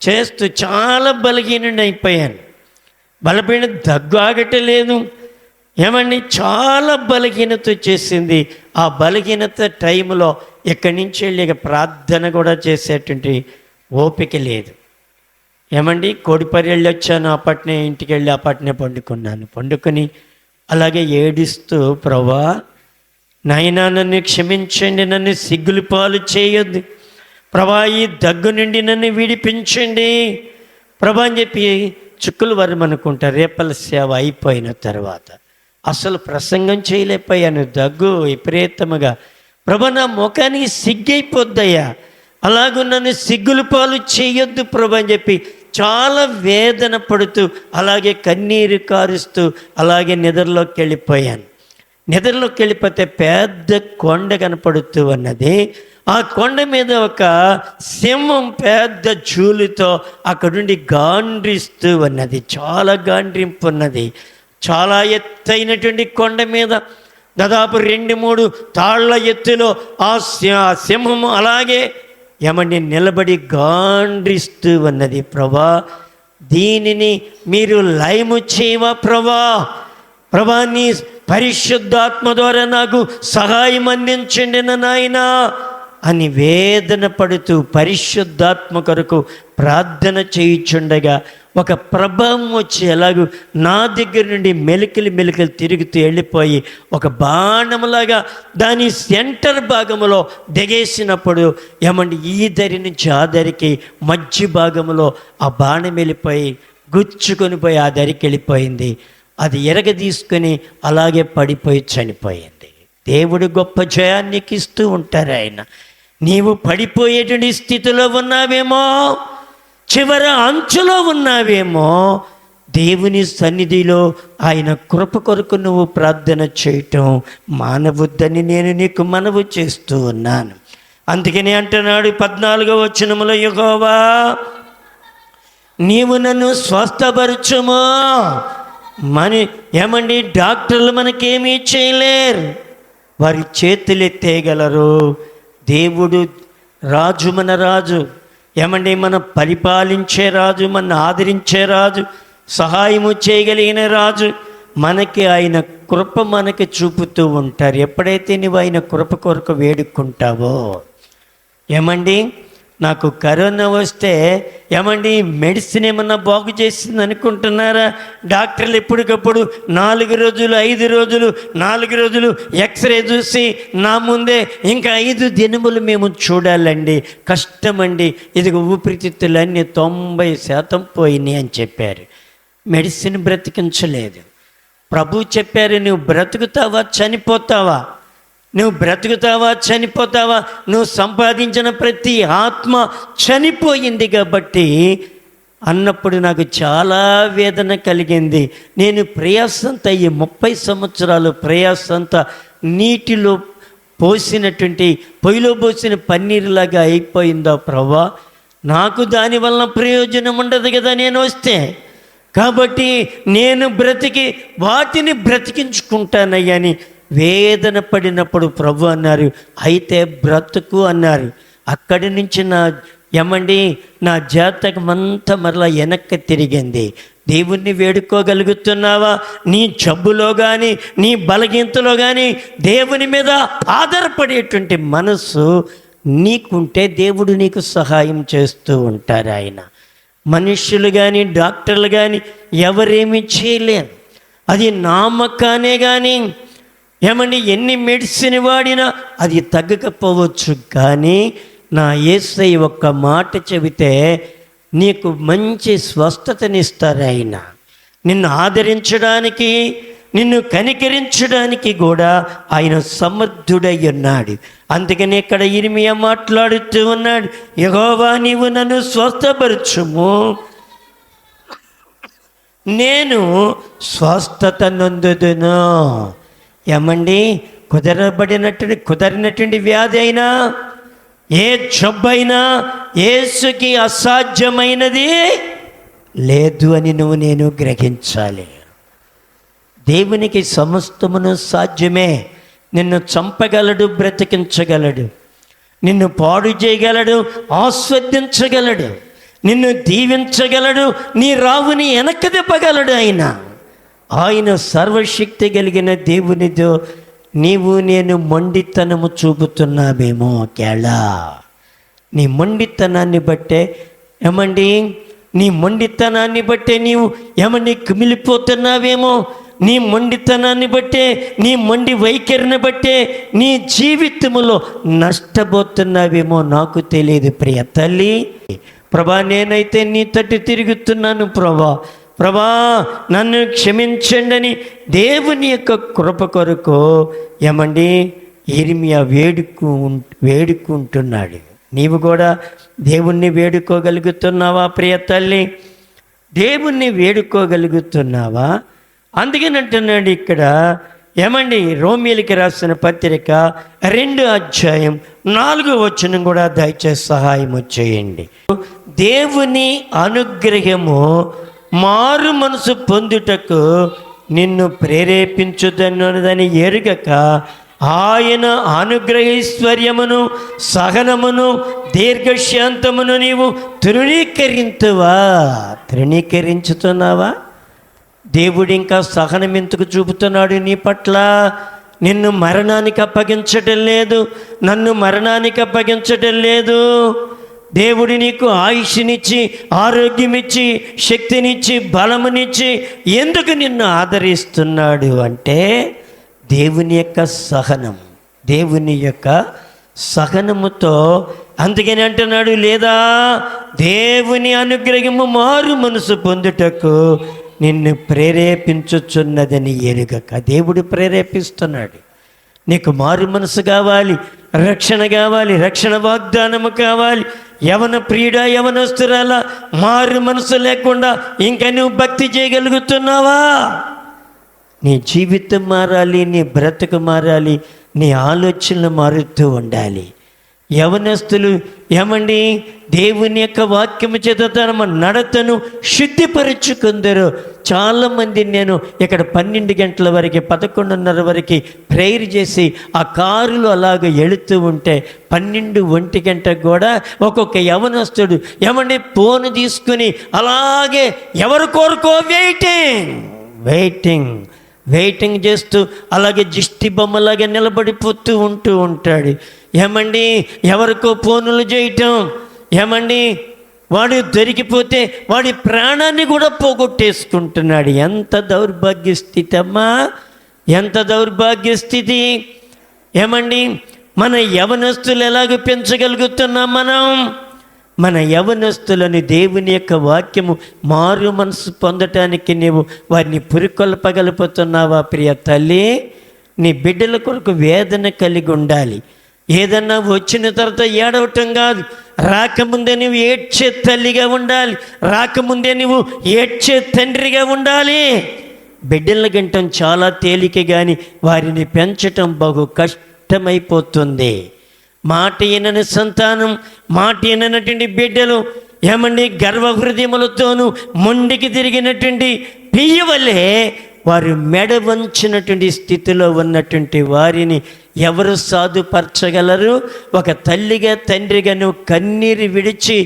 చేస్తూ చాలా బలహీనుడిని అయిపోయాను. బలపైన దగ్గు ఆగటలేదు. ఏమండి చాలా బలహీనత వచ్చేసింది. ఆ బలహీనత టైంలో ఎక్కడి నుంచి వెళ్ళి ప్రార్థన కూడా చేసేటువంటి ఓపిక లేదు. ఏమండి కోడిపరి వెళ్ళి వచ్చాను, అప్పట్నే ఇంటికి వెళ్ళి అప్పట్నే పండుకొని అలాగే ఏడుస్తూ, ప్రభా నాయనా నన్ను క్షమించండి, నన్ను సిగ్గులు పాలు చేయొద్దు ప్రభా, ఈ దగ్గు నుండి నన్ను విడిపించండి ప్రభా అని చెప్పి చుక్కులు వరమనుకుంటారు. రేపల సేవ అయిపోయిన తర్వాత అసలు ప్రసంగం చేయలేకపోయాను, దగ్గు విపరీతముగా. ప్రభా నా ముఖానికి సిగ్గైపోద్దయ్యా, అలాగూ నన్ను సిగ్గులు పాలు చేయొద్దు ప్రభా అని చెప్పి చాలా వేదన పడుతూ అలాగే కన్నీరు కారుస్తూ అలాగే నిద్రలోకి వెళ్ళిపోయాను. నిద్రలోకి వెళ్ళిపోతే పెద్ద కొండ కనపడుతూ ఉన్నది. ఆ కొండ మీద ఒక సింహం పెద్ద చూలుతో అక్కడుండి గాండ్రిస్తూ ఉన్నది. చాలా గాండ్రింపు ఉన్నది. చాలా ఎత్తైనటువంటి కొండ మీద దాదాపు 2-3 తాళ్ల ఎత్తులో ఆ సింహము అలాగే ఏమండి నిలబడి గాండ్రిస్తూ ఉన్నది. ప్రభా దీనిని మీరు లయము చేయవా ప్రభా నీ పరిశుద్ధాత్మ ద్వారా నాకు సహాయం అందించండి నాయనా అని వేదన పడుతూ పరిశుద్ధాత్మ కొరకు ప్రార్థన చేయుచుండగా ఒక ప్రభావం వచ్చి ఎలాగూ నా దగ్గర నుండి మెలికలు తిరుగుతూ వెళ్ళిపోయి ఒక బాణములాగా దాని సెంటర్ భాగంలో దిగేసినప్పుడు ఏమండి ఈ దరి నుంచి ఆ దరికి మధ్య భాగంలో ఆ బాణం వెళ్ళిపోయి గుచ్చుకొని పోయి ఆ దరికి వెళ్ళిపోయింది. అది ఎరగదీసుకొని అలాగే పడిపోయి చనిపోయింది. దేవుడు గొప్ప జయానికి ఇస్తూ ఉంటారు ఆయన. నీవు పడిపోయేటువంటి స్థితిలో ఉన్నావేమో, చివరి అంచులో ఉన్నావేమో, దేవుని సన్నిధిలో ఆయన కృప కొరకు నువ్వు ప్రార్థన చేయటం మానవద్దని నేను నీకు మనవి చేస్తూ ఉన్నాను. అందుకని అంటున్నాడు 14వ వచనములో, యెహోవా నీవు నన్ను స్వస్థపరచుమా. ఏమండి డాక్టర్లు మనకేమీ చేయలేరు, వారి చేతులు ఎత్తేయగలరు. దేవుడు రాజు, మన రాజు, ఏమండి మన పరిపాలించే రాజు, మన ఆదరించే రాజు, సహాయము చేయగలిగిన రాజు, మనకి ఆయన కృప మనకి చూపుతూ ఉంటారు. ఎప్పుడైతే నువ్వు ఆయన కృప కొరకు వేడుకుంటావో, ఏమండి నాకు కరోనా వస్తే ఏమండి మెడిసిన్ ఏమన్నా బాగు చేసింది అనుకుంటున్నారా? డాక్టర్లు ఎప్పటికప్పుడు 4 రోజులు 5 రోజులు 4 రోజులు ఎక్స్రే చూసి నా ముందే ఇంకా 5 దినములు మేము చూడాలండి, కష్టమండి, ఇది ఊపిరితిత్తులన్నీ 90% పోయినాయి అని చెప్పారు. మెడిసిన్ బ్రతికించలేదు. ప్రభు చెప్పారు, నువ్వు బ్రతుకుతావా చనిపోతావా, నువ్వు బ్రతుకుతావా చనిపోతావా, నువ్వు సంపాదించిన ప్రతి ఆత్మ చనిపోయింది కాబట్టి అన్నప్పుడు నాకు చాలా వేదన కలిగింది. నేను ప్రయాసంతా ఈ 30 సంవత్సరాలు ప్రయాసంతా నీటిలో పోసినటువంటి పొయ్యిలో పోసిన పన్నీరులాగా అయిపోయిందా ప్రభా, నాకు దానివల్ల ప్రయోజనం ఉండదు కదా నేను వస్తే. కాబట్టి నేను బ్రతికి వాటిని బ్రతికించుకుంటానయ్యని వేదన పడినప్పుడు ప్రభు అన్నారు, అయితే బ్రతుకు అన్నారు. అక్కడి నుంచి నా జాతకం అంతా మరలా వెనక్కి తిరిగింది. దేవుణ్ణి వేడుకోగలుగుతున్నావా? నీ జబ్బులో కానీ నీ బలహీనతలో కానీ దేవుని మీద ఆధారపడేటువంటి మనసు నీకుంటే దేవుడు నీకు సహాయం చేస్తూ ఉంటారు. ఆయన మనుష్యులు కానీ డాక్టర్లు కానీ ఎవరేమీ చేయలేరు. అది నామకానే కానీ ఏమండి ఎన్ని మెడిసిన్ వాడినా అది తగ్గకపోవచ్చు, కానీ నా యేసయ్య ఒక్క మాట చెబితే నీకు మంచి స్వస్థతనిస్తారు. ఆయన నిన్ను ఆదరించడానికి, నిన్ను కనికరించడానికి కూడా ఆయన సమర్థుడై ఉన్నాడు. అందుకని ఇక్కడ ఇర్మియా మాట్లాడుతూ ఉన్నాడు, యెహోవా నీవు నన్ను స్వస్థపరచుము, నేను స్వస్థత నొందుదును. ఏమండి కుదరినటువంటి వ్యాధి అయినా ఏ జబ్బైనా యేసుకి అసాధ్యమైనది లేదు అని నేను గ్రహించాలి. దేవునికి సమస్తమును సాధ్యమే. నిన్ను చంపగలడు, బ్రతికించగలడు, నిన్ను పాడు చేయగలడు, ఆస్వాదించగలడు, నిన్ను దీవించగలడు, నీ రావుని వెనక్కి తిప్పగలడు. ఆయన సర్వశక్తి కలిగిన దేవునితో నీవు నేను మొండితనము చూపుతున్నావేమో. కేళా నీ మొండితనాన్ని బట్టే ఏమండి, నీ మొండితనాన్ని బట్టే నీవు ఏమండి కుమిలిపోతున్నావేమో. నీ మొండితనాన్ని బట్టే, నీ మొండి వైఖరిని బట్టే నీ జీవితములో నష్టపోతున్నావేమో. నాకు తెలియదు ప్రియ తల్లి. ప్రభా నేనైతే నీ తట్టు తిరుగుతున్నాను ప్రభా నన్ను క్షమించండి అని దేవుని యొక్క కృప కొరకు ఏమండి ఇర్మియా వేడుకుంటున్నాడు. నీవు కూడా దేవుణ్ణి వేడుకోగలుగుతున్నావా ప్రియ తల్లి? దేవుణ్ణి వేడుకోగలుగుతున్నావా? అందుకని అంటున్నాడు ఇక్కడ ఏమండి రోమీయులకి రాసిన పత్రిక 2వ అధ్యాయం 4వ వచనం కూడా దయచేసి సహాయము చేయండి. దేవుని అనుగ్రహము మారు మనసు పొందుటకు నిన్ను ప్రేరేపించుదన్నదని ఎరుగక ఆయన అనుగ్రహైశ్వర్యమును సహనమును దీర్ఘశాంతమును నీవు తృణీకరించుతున్నావా? దేవుడు ఇంకా సహనం ఎందుకు చూపుతున్నాడు నీ పట్ల? నిన్ను మరణానికి అప్పగించటం లేదు, నన్ను మరణానికి అప్పగించటం లేదు. దేవుడు నీకు ఆయుష్నిచ్చి, ఆరోగ్యమిచ్చి, శక్తినిచ్చి, బలమునిచ్చి ఎందుకు నిన్ను ఆదరిస్తున్నాడు అంటే దేవుని యొక్క సహనం, దేవుని యొక్క సహనముతో. అందుకని అంటున్నాడు, లేదా దేవుని అనుగ్రహము మారు మనసు పొందుటకు నిన్ను ప్రేరేపించుచున్నదని ఎరుగక. దేవుడు ప్రేరేపిస్తున్నాడు. నీకు మారు మనసు కావాలి, రక్షణ కావాలి, రక్షణ వాగ్దానము కావాలి. యవన ప్రియుడా, యవనస్తురాలా, మారు మనసు లేకుండా ఇంకా నువ్వు భక్తి చేయగలుగుతున్నావా? నీ జీవితం మారాలి, నీ బ్రతుకు మారాలి, నీ ఆలోచనలు మారుతూ ఉండాలి. యవనస్తులు ఏమండి, దేవుని యొక్క వాక్యము చేత తమ నడతను శుద్ధిపరుచుకుందరు. చాలామంది నేను ఇక్కడ 12 గంటల వరకు, 11:30 వరకు ప్రేయర్ చేసి ఆ కారులో అలాగ వెళుతూ ఉంటే 12-1 గంటకు కూడా ఒక్కొక్క యవనస్తుడు ఏమండి ఫోన్ తీసుకుని అలాగే ఎవరి కోరుకో వెయిటింగ్ చేస్తూ అలాగే దిష్టి బొమ్మలాగా నిలబడిపోతూ ఉంటాడు. ఏమండి ఎవరికో ఫోనులు చేయటం, ఏమండి వాడు దొరికిపోతే వాడి ప్రాణాన్ని కూడా పోగొట్టేసుకుంటున్నాడు. ఎంత దౌర్భాగ్య స్థితి అమ్మా, ఎంత దౌర్భాగ్య స్థితి. ఏమండి మన యవనస్తులు ఎలాగ పెంచగలుగుతున్నాం మనం? మన యవనస్తులని దేవుని యొక్క వాక్యము మారు మనసు పొందటానికి నీవు వారిని పురికొల్పగలుగుతున్నావా? ప్రియ తల్లి, నీ బిడ్డల కొరకు వేదన కలిగి ఉండాలి. ఏదన్నా వచ్చిన తర్వాత ఏడవటం కాదు, రాకముందే నువ్వు ఏడ్చే తల్లిగా ఉండాలి, రాకముందే నువ్వు ఏడ్చే తండ్రిగా ఉండాలి. బిడ్డల గంటం చాలా తేలిక, కానీ వారిని పెంచటం బహు కష్టమైపోతుంది. మాట వినని సంతానం, మాట విననటువంటి బిడ్డలు ఏమండి గర్వ హృదయములతోనూ మొండికి తిరిగినటువంటి పియ్య వలె వారు మెడ వంచినటువంటి స్థితిలో ఉన్నటువంటి వారిని ఎవరు సాధుపరచగలరు? ఒక తల్లిగా, తండ్రిగా నువ్వు కన్నీరు విడిచి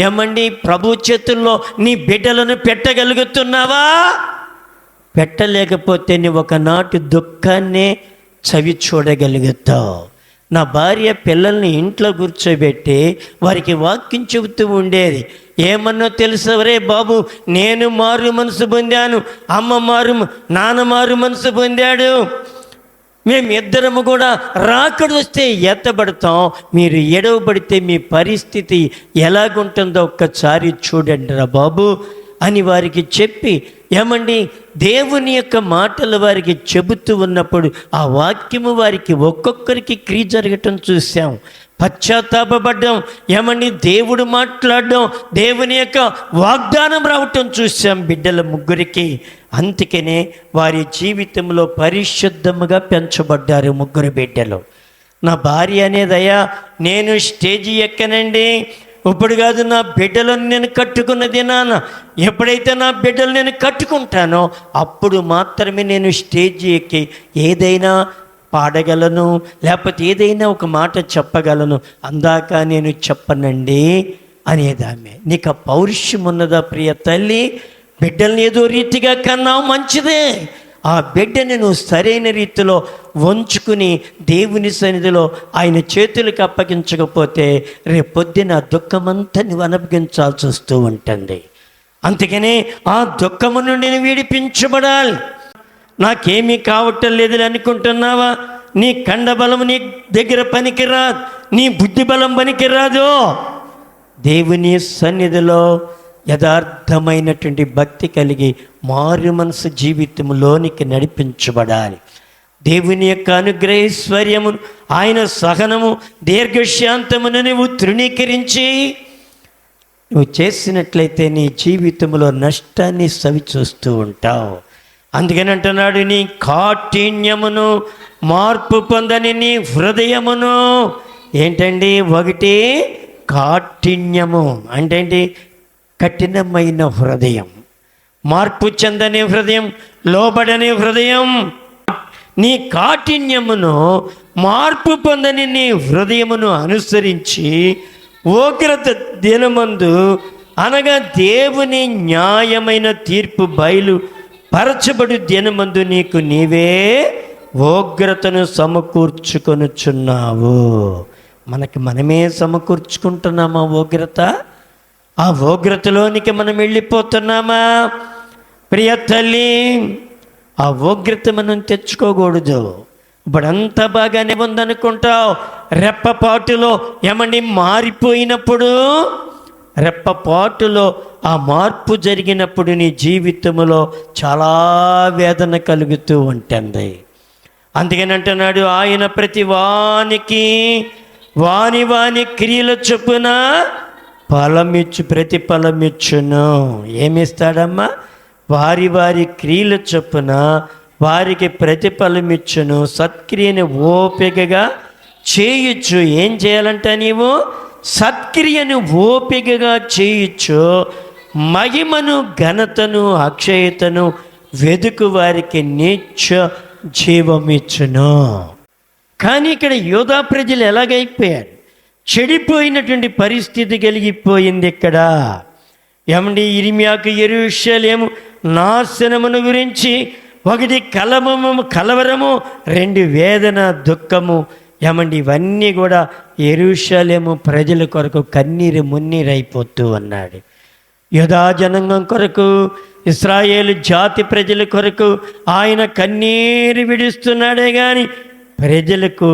ఏమండి ప్రభు చేతుల్లో నీ బిడ్డలను పెట్టగలుగుతున్నావా? పెట్టలేకపోతే నువ్వు ఒకనాటి దుఃఖాన్నే చవి చూడగలుగుతావు. నా భార్య పిల్లల్ని ఇంట్లో కూర్చోబెట్టి వారికి వాక్యం చెబుతూ ఉండేది. ఏమన్నో తెలుసవరే బాబు, నేను మారు మనసు పొందాను, నాన్న మారు మనసు పొందాడు, మేమిద్దరము కూడా రాకడు వస్తే ఎత్తబడతాం, మీరు ఎడవబడితే మీ పరిస్థితి ఎలాగుంటుందో ఒక్కసారి చూడండి రా బాబు అని వారికి చెప్పి ఏమండి దేవుని యొక్క మాటలు వారికి చెబుతూ ఉన్నప్పుడు ఆ వాక్యము వారికి ఒక్కొక్కరికి క్రియ జరగటం చూసాం. పశ్చాత్తాపడ్డాం, ఏమండి దేవుడు మాట్లాడడం, దేవుని యొక్క వాగ్దానం రావటం చూసాం బిడ్డల ముగ్గురికి. అందుకనే వారి జీవితంలో పరిశుద్ధముగా పెంచబడ్డారు ముగ్గురు బిడ్డలు. నా భార్య అనేదయ్యా, నేను స్టేజీ ఎక్కనండి, ఇప్పుడు కాదు, నా బిడ్డలను నేను కట్టుకున్నది నాన్న. ఎప్పుడైతే నా బిడ్డలు నేను కట్టుకుంటానో అప్పుడు మాత్రమే నేను స్టేజ్ ఎక్కి ఏదైనా పాడగలను, లేకపోతే ఏదైనా ఒక మాట చెప్పగలను, అందాక నేను చెప్పనండి అనేదామె. నీకు ఆ పౌరుషం ఉన్నదా ప్రియ తల్లి? బిడ్డల్ని ఏదో రీతిగా కన్నావు, మంచిదే. ఆ బిడ్డని నువ్వు సరైన రీతిలో వంచుకుని దేవుని సన్నిధిలో ఆయన చేతులకు అప్పగించకపోతే రేపొద్దున దుఃఖమంతా నువ్వు అనుభవించాల్సి వస్తూ ఉంటుంది. అందుకనే ఆ దుఃఖము నుండి నువ్వు విడిపించబడాలి. నాకేమీ కావటం లేదు అనుకుంటున్నావా? నీ కండబలం నీ దగ్గర పనికిరాదు, నీ బుద్ధి బలం పనికిరాదు. దేవుని సన్నిధిలో యథార్థమైనటువంటి భక్తి కలిగి మారు మనసు జీవితంలోనికి నడిపించబడాలి. దేవుని యొక్క అనుగ్రహైశ్వర్యము, ఆయన సహనము, దీర్ఘశాంతమును నువ్వు తృణీకరించి నువ్వు చేసినట్లయితే నీ జీవితంలో నష్టాన్ని సవిచూస్తూ ఉంటావు. అందుకని అంటున్నాడు, నీ కాఠిన్యమును మార్పు పొందని నీ హృదయమును. ఏంటండి? ఒకటి కాఠిన్యము అంటే ఏంటి? కఠినమైన హృదయం, మార్పు చెందని హృదయం, లోబడని హృదయం. నీ కాఠిన్యమును మార్పు పొందని నీ హృదయమును అనుసరించి ఉగ్రత దినమందు అనగా దేవుని న్యాయమైన తీర్పు బయలు పరచబడు దినమందు నీకు నీవే ఉగ్రతను సమకూర్చుకొనుచున్నావు. మనకి మనమే సమకూర్చుకుంటున్నామా ఉగ్రత? ఆ ఉగ్రతలోనికి మనం వెళ్ళిపోతున్నామా? ప్రియ తల్లి, ఆ ఉగ్రత మనం తెచ్చుకోకూడదు. ఇప్పుడంతా బాగానే ఉందనుకుంటావు, రెప్పపాటులో మారిపోయినప్పుడు, రెప్పపాటులో ఆ మార్పు జరిగినప్పుడు నీ జీవితంలో చాలా వేదన కలుగుతూ ఉంటుంది. అందుకని అంటున్నాడు, ఆయన ప్రతి వానికి వాని వాని క్రియల చొప్పున ప్రతిఫలమిచ్చును. ఏమిస్తాడమ్మా? వారి వారి క్రియల చొప్పున వారికి ప్రతిఫలమిచ్చును. సత్క్రియను ఓపికగా చేయొచ్చు. ఏం చేయాలంట? నీవు సత్క్రియను ఓపికగా చేయొచ్చు. మహిమను, ఘనతను, అక్షయతను వెదుకు వారికి నిత్య జీవమిచ్చును. కానీ ఇక్కడ యూదా ప్రజలు ఎలాగైపోయారు? చెడిపోయినటువంటి పరిస్థితి కలిగిపోయింది ఇక్కడ. ఇర్మియాకు యెరూషలేము నాశనమును గురించి ఒకటి కలవరము, రెండు వేదన, దుఃఖము. ఇవన్నీ కూడా యెరూషలేము ప్రజల కొరకు కన్నీరు మున్నీరైపోతూ ఉన్నాడు. యూదా జనాంగం కొరకు, ఇశ్రాయేలు జాతి ప్రజల కొరకు ఆయన కన్నీరు విడుస్తున్నాడే కానీ ప్రజలకు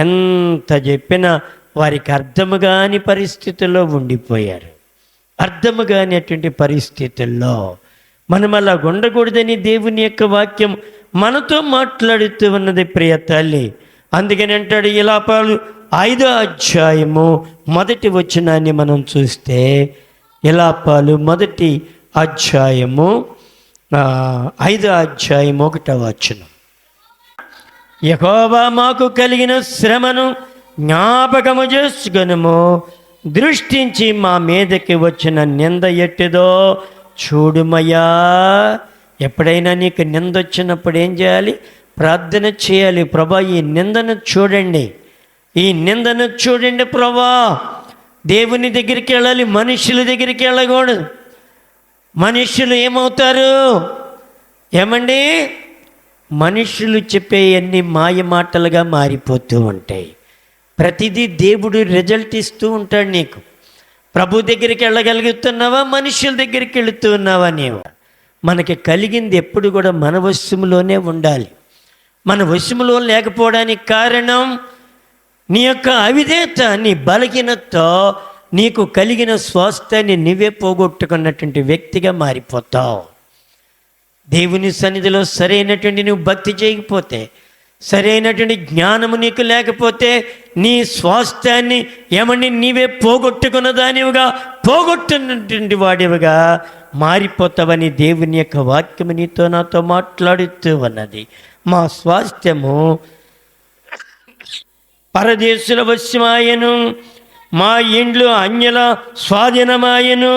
ఎంత చెప్పినా వారికి అర్థము కాని పరిస్థితుల్లో ఉండిపోయారు. అర్థము కానిటువంటి పరిస్థితుల్లో మనం అలా ఉండకూడదని దేవుని యొక్క వాక్యం మనతో మాట్లాడుతూ ఉన్నది ప్రియ తల్లి. అందుకని అంటాడు, విలాపాలు 5వ అధ్యాయము 1వ వచనాన్ని మనం చూస్తే, విలాపాలు 1వ అధ్యాయము 5వ అధ్యాయం 1వ వచనం. యెహోవా మాకు కలిగిన శ్రమను జ్ఞాపకము చేసుకొనుము, దృష్టించి మా మీదకి వచ్చిన నింద ఎట్టిదో చూడుమయ్యా. ఎప్పుడైనా నీకు నింద వచ్చినప్పుడు ఏం చేయాలి? ప్రార్థన చేయాలి. ప్రభా, ఈ నిందను చూడండి, ఈ నిందను చూడండి ప్రభా. దేవుని దగ్గరికి వెళ్ళాలి, మనుషుల దగ్గరికి వెళ్ళకూడదు. మనుషులు ఏమవుతారు? మనుషులు చెప్పే అన్ని మాయ మాటలుగా మారిపోతూ ఉంటాయి. ప్రతిదీ దేవుడు రిజల్ట్ ఇస్తూ ఉంటాడు నీకు. ప్రభు దగ్గరికి వెళ్ళగలుగుతున్నావా, మనుషుల దగ్గరికి వెళుతూ ఉన్నావా? నీవు మనకి కలిగింది ఎప్పుడు కూడా మన వశంలోనే ఉండాలి. మన వశంలో లేకపోవడానికి కారణం నీ యొక్క అవిధేయత, నీ బలహీనతతో నీకు కలిగిన స్వాస్థ్యాన్ని నువ్వే పోగొట్టుకున్నటువంటి వ్యక్తిగా మారిపోతావు. దేవుని సన్నిధిలో సరైనటువంటి నువ్వు భక్తి చేయకపోతే, సరైనటువంటి జ్ఞానము నీకు లేకపోతే, నీ స్వాస్థ్యాన్ని నీవే పోగొట్టుకున్న దానివిగా, పోగొట్టున్నటువంటి వాడివిగా మారిపోతావని దేవుని యొక్క వాక్యము నీతో నాతో మాట్లాడుతూ ఉన్నది. మా స్వాస్థ్యము పరదేశుల వశమాయను, మా ఇండ్లు అన్యుల స్వాధీనమాయను.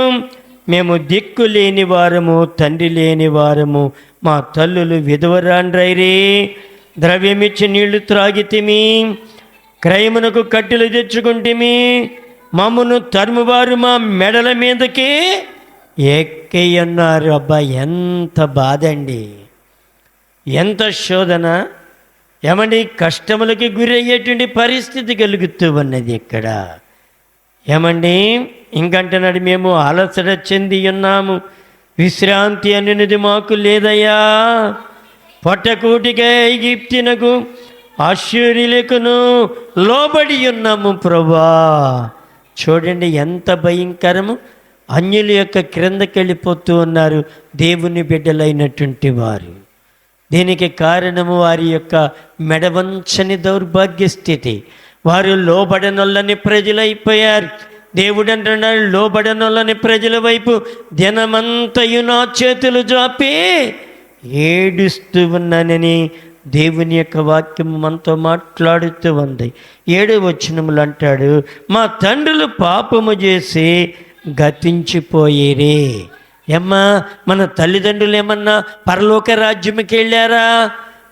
మేము దిక్కు లేని వారము, తండ్రి లేని వారము, మా తల్లులు విధవరాండ్రైరే. ద్రవ్యమిచ్చి నీళ్లు త్రాగితిమి, క్రయమునకు కట్టెలు తెచ్చుకుంటిమి. మమ్మను తరుమువారు మా మెడల మీదకి ఎక్కయ్యన్నారు. అబ్బా, ఎంత బాధ అండి, ఎంత శోధన. కష్టములకి గురయ్యేటువంటి పరిస్థితి కలుగుతూ ఉన్నది ఇక్కడ. ఇంకంటున్నాడు, మేము అలసట చెంది ఉన్నాము, విశ్రాంతి అనేది మాకు లేదయ్యా. పొట్టకూటిగా ఐగుప్తునకు అశ్షూరులకును లోబడి ఉన్నాము ప్రభా. చూడండి ఎంత భయంకరము. అన్యుల యొక్క క్రిందకి వెళ్ళిపోతూ ఉన్నారు దేవుని బిడ్డలైనటువంటి వారు. దీనికి కారణము వారి యొక్క మెడవంచని దౌర్భాగ్య స్థితి. వారు లోబడనొల్లని ప్రజలైపోయారు. దేవుడు అంటున్నాడు, లోబడనొల్లని ప్రజల వైపు దినమంతయు నా చేతులు జాపి ఏడుస్తూ ఉన్నానని దేవుని యొక్క వాక్యం మనతో మాట్లాడుతూ ఉంది. 7వ వచనములు అంటాడు, మా తండ్రులు పాపము చేసి గతించిపోయేరే. మన తల్లిదండ్రులు ఏమన్నా పరలోక రాజ్యంకి వెళ్ళారా?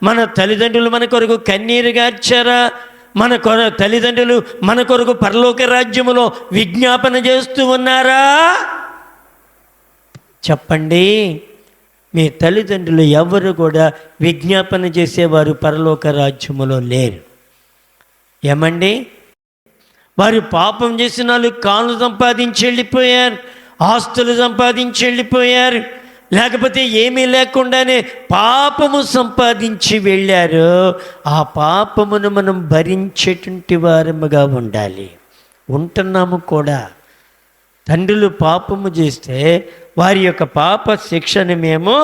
మన తల్లిదండ్రులు మన కొరకు కన్నీరు గార్చారా? తల్లిదండ్రులు మన కొరకు పరలోక రాజ్యములో విజ్ఞాపన చేస్తూ ఉన్నారా? చెప్పండి. మీ తల్లిదండ్రులు ఎవరు కూడా విజ్ఞాపన చేసేవారు పరలోక రాజ్యములో లేరు. ఏమండి, వారు పాపం చేసిన వాళ్ళు కాళ్ళు సంపాదించి వెళ్ళిపోయారు, ఆస్తులు సంపాదించి వెళ్ళిపోయారు, లేకపోతే ఏమీ లేకుండానే పాపము సంపాదించి వెళ్ళారు. ఆ పాపమును మనం భరించేటువంటి వారముగా ఉండాలి. ఉంటున్నాము కూడా. తండ్రులు పాపము చేస్తే వారి యొక్క పాప శిక్షను మేము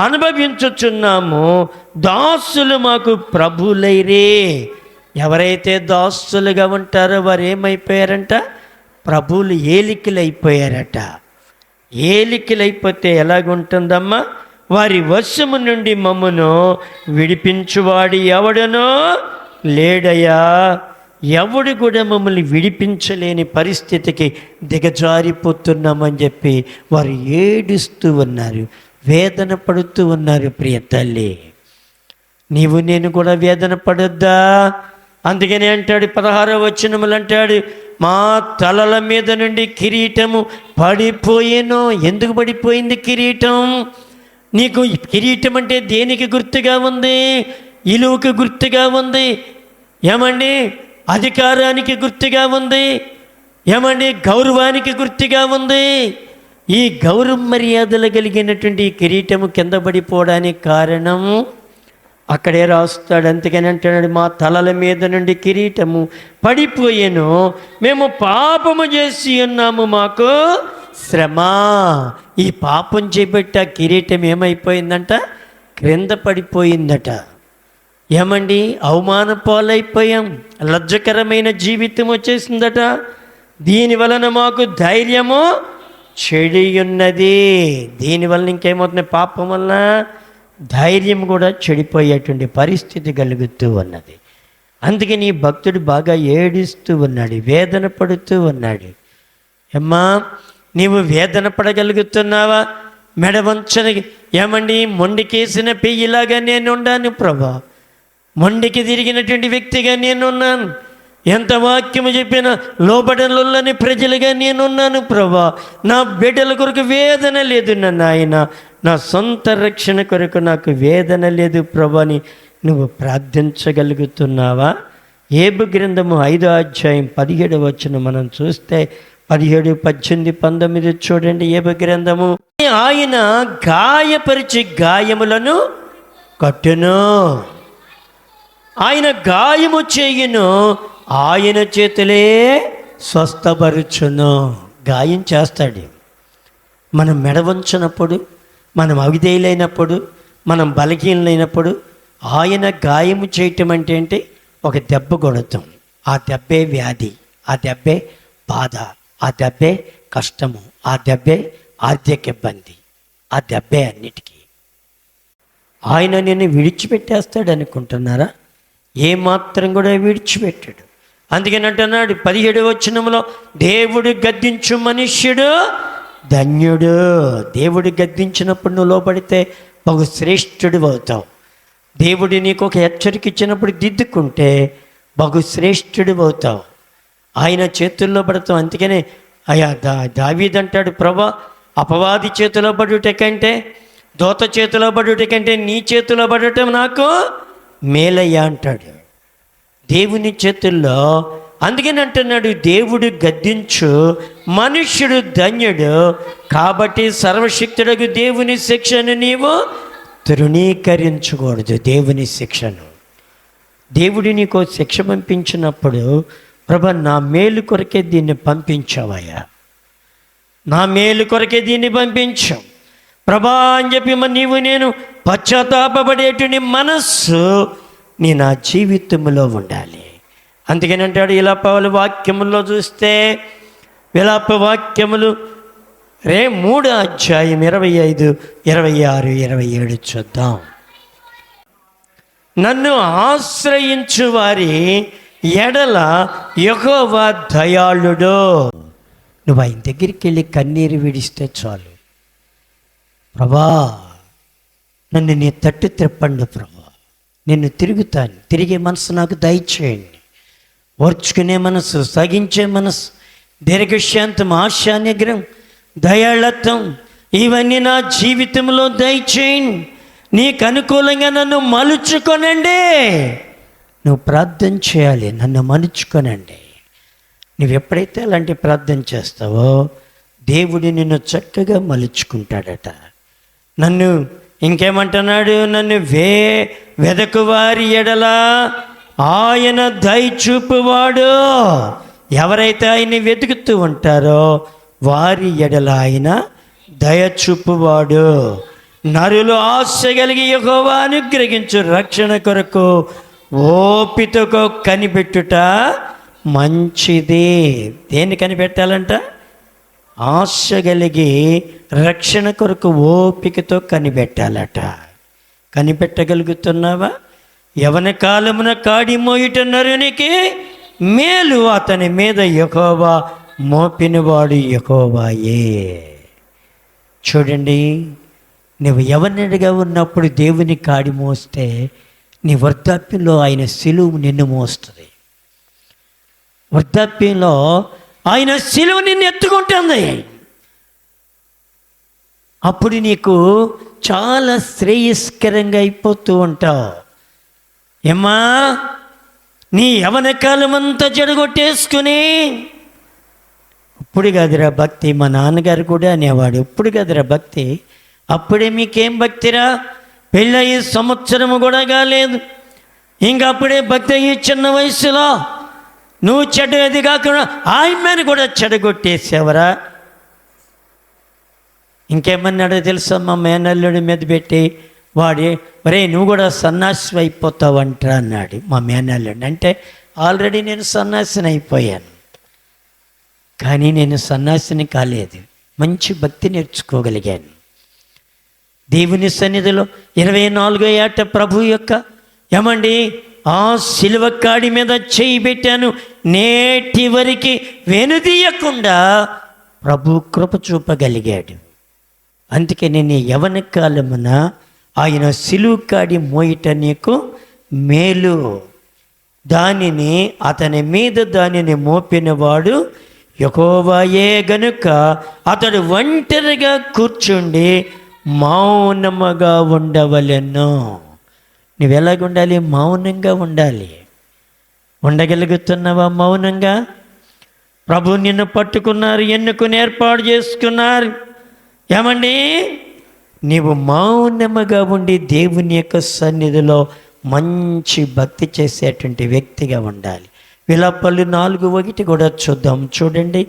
అనుభవించుచున్నాము. దాసులు మాకు ప్రభులైరే. ఎవరైతే దాసులుగా ఉంటారో వారు ఏమైపోయారంట? ప్రభువులు ఏలికలైపోయారట. ఏలికలైపోతే ఎలాగుంటుందమ్మా? వారి వశము నుండి మమ్మును విడిపించువాడు ఎవడనో లేడయ్యా. ఎవడు కూడా మమ్మల్ని విడిపించలేని పరిస్థితికి దిగజారిపోతున్నామని చెప్పి వారు ఏడుస్తూ ఉన్నారు, వేదన పడుతూ ఉన్నారు. ప్రియ తల్లి, నీవు నేను కూడా వేదన పడొద్దా? అందుకని అంటాడు 16వ వచనములు అంటాడు, మా తలల మీద నుండి కిరీటము పడిపోయేను. ఎందుకు పడిపోయింది కిరీటం? నీకు కిరీటం అంటే దేనికి గుర్తుగా ఉంది? ఇలువకు గుర్తుగా ఉంది. ఏమండి, అధికారానికి గుర్తుగా ఉంది. ఏమండి, గౌరవానికి గుర్తుగా ఉంది. ఈ గౌరవ మర్యాదలు కలిగినటువంటి కిరీటము కింద పడిపోవడానికి కారణం అక్కడే రాస్తాడు. అందుకని అంటున్నాడు, మా తలల మీద నుండి కిరీటము పడిపోయేను, మేము పాపము చేసి ఉన్నాము, మాకు శ్రమ. ఈ పాపం చేపట్టి ఆ కిరీటం ఏమైపోయిందంట? క్రింద పడిపోయిందట. ఏమండి, అవమాన పాలైపోయాం, లజ్జకరమైన జీవితం వచ్చేసిందట. దీని వలన మాకు ధైర్యము చెడి ఉన్నది. దీనివల్ల ఇంకేమవుతుంది? పాపం వలన ధైర్యం కూడా చెడిపోయేటువంటి పరిస్థితి కలుగుతూ ఉన్నది. అందుకని ఈ భక్తుడు బాగా ఏడుస్తూ ఉన్నాడు, వేదన పడుతూ ఉన్నాడు. అమ్మా, నీవు వేదన పడగలుగుతున్నావా? మెడవంచని ఏమండి, మొండికేసిన పెయ్యిలాగా నేను ఉన్నాను ప్రభా. మొండికి తిరిగినటువంటి వ్యక్తిగా నేనున్నాను. ఎంత వాక్యము చెప్పినా లోబడలని ప్రజలుగా నేనున్నాను ప్రభా. నా బిడ్డల కొరకు వేదన లేదు నాయన, నా సొంత రక్షణ కొరకు నాకు వేదన లేదు ప్రభా అని నువ్వు ప్రార్థించగలుగుతున్నావా? ఏబు గ్రంథము 5వ అధ్యాయం 17వ వచనం మనం చూస్తే 17, 18, 19 చూడండి. ఏబు గ్రంథము, ఆయన గాయపరిచి గాయములను కట్టును, ఆయన గాయము చేయును, ఆయన చేతులే స్వస్థపరుచును. గాయం చేస్తాడు. మనం మెడవంచినప్పుడు, మనం అవిధేయులైనప్పుడు, మనం బలహీనమైనప్పుడు ఆయన గాయము చేయటం అంటే ఏంటి? ఒక దెబ్బ కొడతాం. ఆ దెబ్బే వ్యాధి, ఆ దెబ్బే బాధ, ఆ దెబ్బే కష్టము, ఆ దెబ్బే ఆర్థిక ఇబ్బంది, ఆ దెబ్బే అన్నిటికీ. ఆయన నిన్ను విడిచిపెట్టేస్తాడు అనుకుంటున్నారా? ఏమాత్రం కూడా విడిచిపెట్టాడు. అందుకని అంటున్నాడు 17వ వచనంలో, దేవుడు గద్దించు మనుష్యుడు ధన్యుడు. దేవుడు గద్దించినప్పుడు నువ్వు లోపడితే బహు శ్రేష్ఠుడు అవుతావు. దేవుడు నీకు ఒక హెచ్చరిక ఇచ్చినప్పుడు దిద్దుకుంటే బహు శ్రేష్ఠుడు అవుతావు. ఆయన చేతుల్లో పడతావు. అందుకనే అయ్యా దావీదు అంటాడు, ప్రభా, అపవాది చేతిలో పడుట కంటే, దోత చేతిలో పడుట కంటే నీ చేతిలో పడటం నాకు మేలయ్యా అంటాడు. దేవుని చేతుల్లో. అందుకని అంటున్నాడు, దేవుడు గద్దించు మనుష్యుడు ధన్యుడు. కాబట్టి సర్వశక్తుడకు దేవుని శిక్షను నీవు తృణీకరించకూడదు. దేవుని శిక్షను, దేవుడు నీకు శిక్ష పంపించినప్పుడు, ప్రభా నా మేలు కొరకే దీన్ని పంపించావయ్యా, నా మేలు కొరకే దీన్ని పంపించావు ప్రభా అని చెప్పి నీవు నేను పశ్చాత్తాపపడేటువంటి మనస్సు నా జీవితంలో ఉండాలి. అందుకని అంటాడు విలాప వాక్యముల్లో చూస్తే, విలాప వాక్యములు 3వ అధ్యాయం 25, 26, 27 చూద్దాం. నన్ను ఆశ్రయించు వారి ఎడల యెహోవా దయాళుడు. నువ్వు ఆయన దగ్గరికి వెళ్ళి కన్నీరు విడిస్తే చాలు, ప్రభా నన్ను నీ తట్టు త్రిప్పండి ప్రభా, నిన్ను తిరుగుతాను, తిరిగే మనసు నాకు దయచేయండి. ఓర్చుకునే మనసు, సగించే మనసు, దీర్ఘశాంతం, ఆశా నిగ్రహం, దయాళత్వం, ఇవన్నీ నా జీవితంలో దయచేయండి, నీకు అనుకూలంగా నన్ను మలుచుకొనండి. నువ్వు ప్రార్థన చేయాలి, నన్ను మలుచుకొనండి. నువ్వు ఎప్పుడైతే అలాంటి ప్రార్థన చేస్తావో దేవుడు నిన్ను చక్కగా మలుచుకుంటాడట. నన్ను ఇంకేమంటున్నాడు, నన్ను వెదకువారి ఎడల ఆయన దయ చూపువాడు. ఎవరైతే ఆయన్ని వెతుకుతూ ఉంటారో వారి ఎడల ఆయన దయ చూపువాడు. నరులు ఆశ కలిగి యెహోవా అనుగ్రహించు రక్షణ కొరకు ఓపికతో కనిపెట్టుట మంచిది. దేన్ని కనిపెట్టాలంట? ఆశ కలిగి రక్షణ కొరకు ఓపికతో కనిపెట్టాలట. కనిపెట్టగలుగుతున్నావా? యవన కాలమున కాడి మోయుట నరునికి మేలు, అతని మీద యెహోవా మోపినవాడు యెహోవాయే. చూడండి, నువ్వు యవనుడిగా ఉన్నప్పుడు దేవుని కాడి మోస్తే నీ వృద్ధాప్యంలో ఆయన సిలువు నిన్ను మోస్తుంది. వృద్ధాప్యంలో ఆయన సిలువ నిన్ను ఎత్తుకుంటుంది. అప్పుడు నీకు చాలా శ్రేయస్కరంగా అయిపోతూ ఉంటావు. ఏమ్మా, నీ యవన కాలం అంతా చెడగొట్టేసుకుని, ఇప్పుడు కదరా భక్తి. మా నాన్నగారు కూడా అనేవాడు, ఇప్పుడు కదరా భక్తి. అప్పుడే మీకేం భక్తిరా, పెళ్ళయి సంవత్సరము కూడా కాలేదు, ఇంకా అప్పుడే భక్తి అయ్యి చిన్న వయసులో నువ్వు చెడ్డది కాకుండా ఆయమ్మని కూడా చెడగొట్టేసావరా. ఇంకేమన్నాడో తెలుసా, మా మేనల్లుడి మీద పెట్టి వాడి, మరే నువ్వు కూడా సన్నాసి అయిపోతావంటరా అన్నాడు మా మేనల్లుడిని. అంటే ఆల్రెడీ నేను సన్నాసిని అయిపోయాను, కానీ నేను సన్నాసిని కాలేదు, మంచి భక్తి నేర్చుకోగలిగాను. దేవుని సన్నిధిలో 24వ ఏట ప్రభు యొక్క ఏమండి ఆ సిలువ కాడి మీద చేయి పెట్టాను, నేటి వరకు వెనుదీయకుండా ప్రభు కృప చూపగలిగాడు. అందుకే నేను యవన కాలమున ఆయన సిలువ కాడి మోయిట నీకు మేలు. దానిని అతని మీద దానిని మోపినవాడు యెహోవాయే గనుక అతడు ఒంటరిగా కూర్చుండి మౌనముగా ఉండవలెను. నువ్వు ఎలాగుండాలి? మౌనంగా ఉండాలి. ఉండగలుగుతున్నావా మౌనంగా? ప్రభు నిన్ను పట్టుకున్నారు, ఎన్నుకుని ఏర్పాటు చేసుకున్నారు. ఏమండి, నీవు మౌనముగా ఉండి దేవుని యొక్క సన్నిధిలో మంచి భక్తి చేసేటువంటి వ్యక్తిగా ఉండాలి. విలాపాలు 4:1 కూడా చూద్దాం. చూడండి,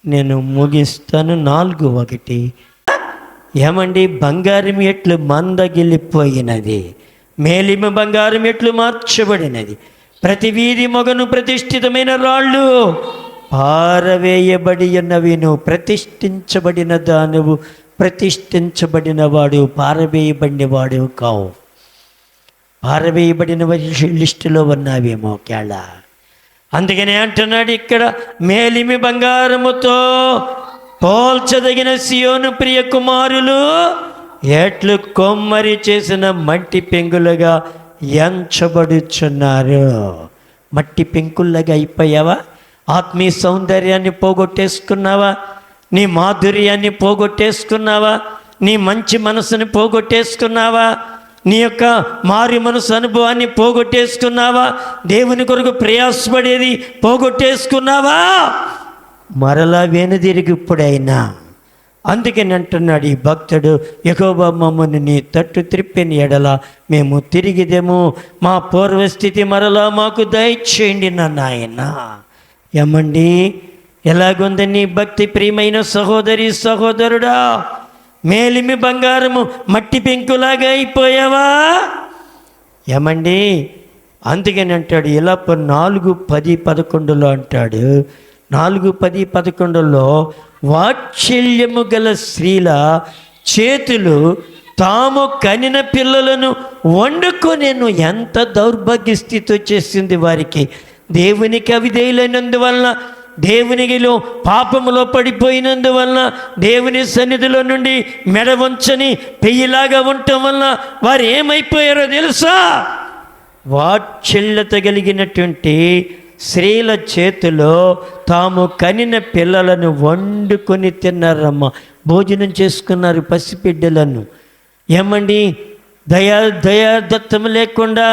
నేను ముగిస్తాను. 4:1 ఏమండి, బంగారం ఎట్లు మందగిలిపోయినది, మేలిమి బంగారం ఎట్లు మార్చబడినది, ప్రతి వీధి మొగను ప్రతిష్ఠితమైన రాళ్ళు పారవేయబడి ఉన్నవి. నువ్వు ప్రతిష్ఠించబడిన దానువు, ప్రతిష్ఠించబడిన వాడు, పారవేయబడిన వాడు కావు. పారవేయబడిన లిస్టులో ఉన్నావేమో కేళ. అందుకనే అంటున్నాడు ఇక్కడ, మేలిమి బంగారముతో పోల్చదగిన సియోను ప్రియ కుమారులు ఎట్లు కొమ్మరి చేసిన మట్టి పెంకులుగా ఎంచబడుచున్నారు. మట్టి పెంకుల్లాగా అయిపోయావా? ఆత్మీయ సౌందర్యాన్ని పోగొట్టేసుకున్నావా? నీ మాధుర్యాన్ని పోగొట్టేసుకున్నావా? నీ మంచి మనసుని పోగొట్టేసుకున్నావా? నీ యొక్క మారి మనసు అనుభవాన్ని పోగొట్టేసుకున్నావా? దేవుని కొరకు ప్రయాసపడేది పోగొట్టేసుకున్నావా? మరలా వెనుదిరిగి ఇప్పుడైనా. అందుకని అంటున్నాడు ఈ భక్తుడు, యెహోవా మమ్మల్ని నీ తట్టు త్రిప్పిన ఎడల మేము తిరిగిదేము, మా పూర్వస్థితి మరలా మాకు దయచేయండి నా నాయన. ఏమండి, ఎలాగుంది నీ భక్తి ప్రియమైన సహోదరి సహోదరుడా? మేలిమి బంగారము మట్టి పెంకులాగా అయిపోయావా? ఏమండి, అందుకని అంటాడు ఇలా 4:10-11 అంటాడు. 4:10-11 వాత్సల్యము గల స్త్రీల చేతులు తాము కనిన పిల్లలను వండుకొనేను. ఎంత దౌర్భాగ్య స్థితి వచ్చేసింది వారికి. దేవునికి అవిధేయులైనందువలన, దేవునిలో పాపములో పడిపోయినందువలన, దేవుని సన్నిధిలో నుండి మెడ వంచని పెయ్యిలాగా ఉండటం వలన వారు ఏమైపోయారో తెలుసా? వాత్సల్యత కలిగినటువంటి స్త్రీల చేతిలో తాము కనిన పిల్లలను వండుకొని తిన్నారమ్మ. భోజనం చేసుకున్నారు పసిబిడ్డలను. ఏమండి, దయాదత్తం లేకుండా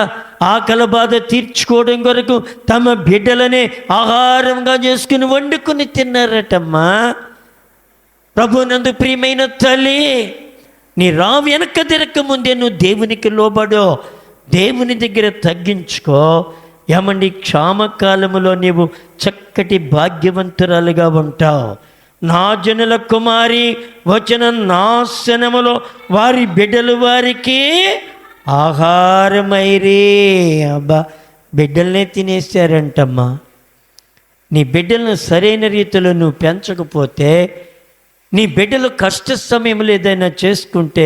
ఆకలి బాధ తీర్చుకోవడం కొరకు తమ బిడ్డలనే ఆహారంగా చేసుకుని వండుకొని తిన్నారటమ్మా. ప్రభునందు ప్రియమైన తల్లి, నీ వెనక తిరక్క ముందే నువ్వు దేవునికి లోబడో, దేవుని దగ్గర తగ్గించుకో. ఏమండి, క్షామకాలములో నీవు చక్కటి భాగ్యవంతురాలుగా ఉంటావు. నా జనుల కుమారి వచ్చిన నాశనములో వారి బిడ్డలు వారికి ఆహారమైరే. అబ్బా, బిడ్డలనే తినేశారంటమ్మా. నీ బిడ్డలను సరైన రీతిలో నువ్వు పెంచకపోతే, నీ బిడ్డలు కష్ట సమయంలో ఏదైనా చేసుకుంటే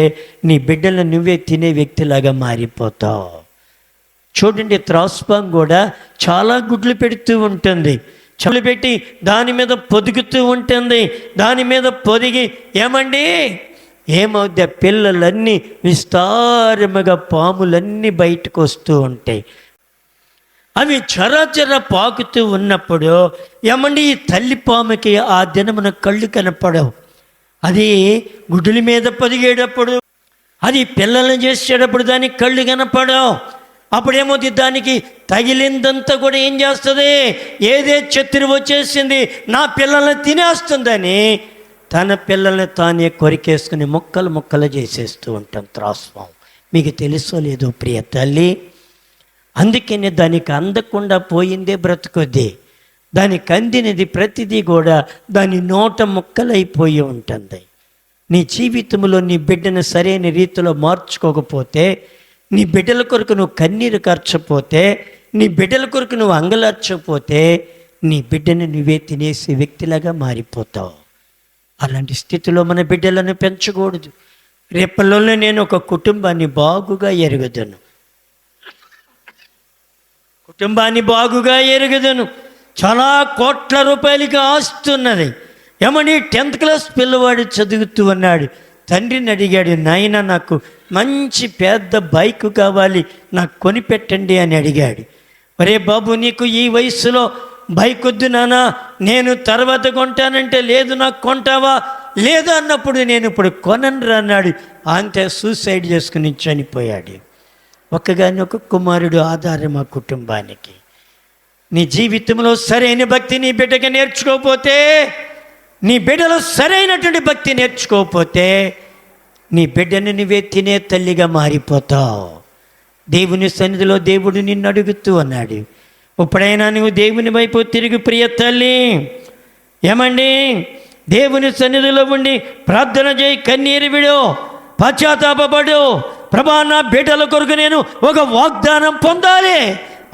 నీ బిడ్డలను నువ్వే తినే వ్యక్తిలాగా మారిపోతావు. చూడండి, త్రాస్పాం కూడా చాలా గుడ్లు పెడుతూ ఉంటుంది. చెవులు పెట్టి దాని మీద పొదుగుతూ ఉంటుంది. దాని మీద పొదిగి ఏమండి ఏమవుద్ది, పిల్లలన్నీ విస్తారముగా పాములన్నీ బయటకు వస్తూ ఉంటాయి. అవి చరచర పాకుతూ ఉన్నప్పుడు ఏమండి, ఈ తల్లి పాముకి ఆ దినమున కళ్ళు కనపడవు. అది గుడ్డుల మీద పొదిగేటప్పుడు, అది పిల్లలను చేసేటప్పుడు దానికి కళ్ళు కనపడవు. అప్పుడేమవుతుంది, దానికి తగిలిందంతా కూడా ఏం చేస్తుంది, ఏదే శత్రువు వచ్చేసింది నా పిల్లల్ని తినేస్తుందని తన పిల్లల్ని తానే కొరికేసుకుని ముక్కలు ముక్కలు చేసేస్తూ ఉంటాం త్రాస్వం. మీకు తెలుసో లేదో ప్రియ తల్లి, అందుకనే దానికి అందకుండా పోయిందే బ్రతుకుద్ది. దానికి అందినది ప్రతిదీ కూడా దాని నోట ముక్కలైపోయి ఉంటుంది. నీ జీవితంలో నీ బిడ్డను సరైన రీతిలో మార్చుకోకపోతే, నీ బిడ్డల కొరకు నువ్వు కన్నీరు కార్చపోతే, నీ బిడ్డల కొరకు నువ్వు అంగలార్చకపోతే, నీ బిడ్డను నువ్వే తినేసే వ్యక్తిలాగా మారిపోతావు. అలాంటి స్థితిలో మన బిడ్డలను పెంచకూడదు. రేపల్లో నేను ఒక కుటుంబాన్ని బాగుగా ఎరుగుదను. చాలా కోట్ల రూపాయలకి ఆస్తున్నది. ఏమని 10th క్లాస్ పిల్లవాడు చదువుతూ ఉన్నాడు. తండ్రిని అడిగాడు, నాయన నాకు మంచి పెద్ద బైక్ కావాలి, నాకు కొనిపెట్టండి అని అడిగాడు. ఒరే బాబు, నీకు ఈ వయసులో బైక్ వద్దు నానా, నేను తర్వాత కొంటానంటే లేదు నాకు కొంటావా, లేదు అన్నప్పుడు నేను ఇప్పుడు కొనను అన్నాడు. అంతే, సూసైడ్ చేసుకుని చనిపోయాడు. ఒక్కగాని ఒక కుమారుడు ఆధారం ఆ కుటుంబానికి. నీ జీవితంలో సరైన భక్తి నీ బిడ్డకి నేర్చుకోకపోతే, నీ బిడ్డలో సరైనటువంటి భక్తి నేర్చుకోకపోతే, నీ బిడ్డను నువ్వే తినే తల్లిగా మారిపోతావు. దేవుని సన్నిధిలో దేవుడు నిన్ను అడుగుతూ అన్నాడు, ఇప్పుడైనా నువ్వు దేవుని వైపు తిరిగి ప్రియ తల్లి. ఏమండి, దేవుని సన్నిధిలో ఉండి ప్రార్థన చేయి, కన్నీరు విడు, పశ్చాత్తాపపడు. ప్రభా, నా బిడ్డల కొరకు నేను ఒక వాగ్దానం పొందాలి,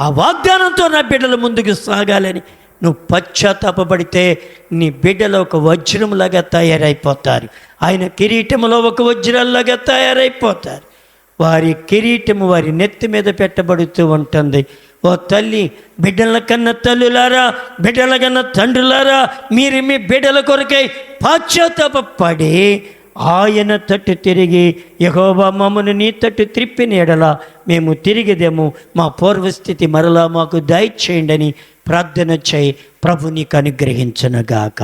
ఆ వాగ్దానంతో నా బిడ్డల ముందుకు సాగాలని నువ్వు పశ్చాత్తాపడితే నీ బిడ్డలో ఒక వజ్రంలాగా తయారైపోతారు. ఆయన కిరీటములో ఒక వజ్రాల్లాగా తయారైపోతారు. వారి కిరీటము వారి నెత్తి మీద పెట్టబడుతూ ఉంటుంది. ఓ తల్లి, బిడ్డల కన్నా తల్లులారా, బిడ్డల కన్నా తండ్రులారా, మీరు మీ బిడ్డల కొరకై పశ్చాత్తాపడి ఆయన తట్టు తిరిగి, యెహోవా మమ్మను నీ తట్టు త్రిప్పిన ఎడల మేము తిరిగిదేము, మా పూర్వస్థితి మరలా మాకు దయచేయండి అని ప్రార్థన చేయి. ప్రభు నీకు అనుగ్రహించునుగాక.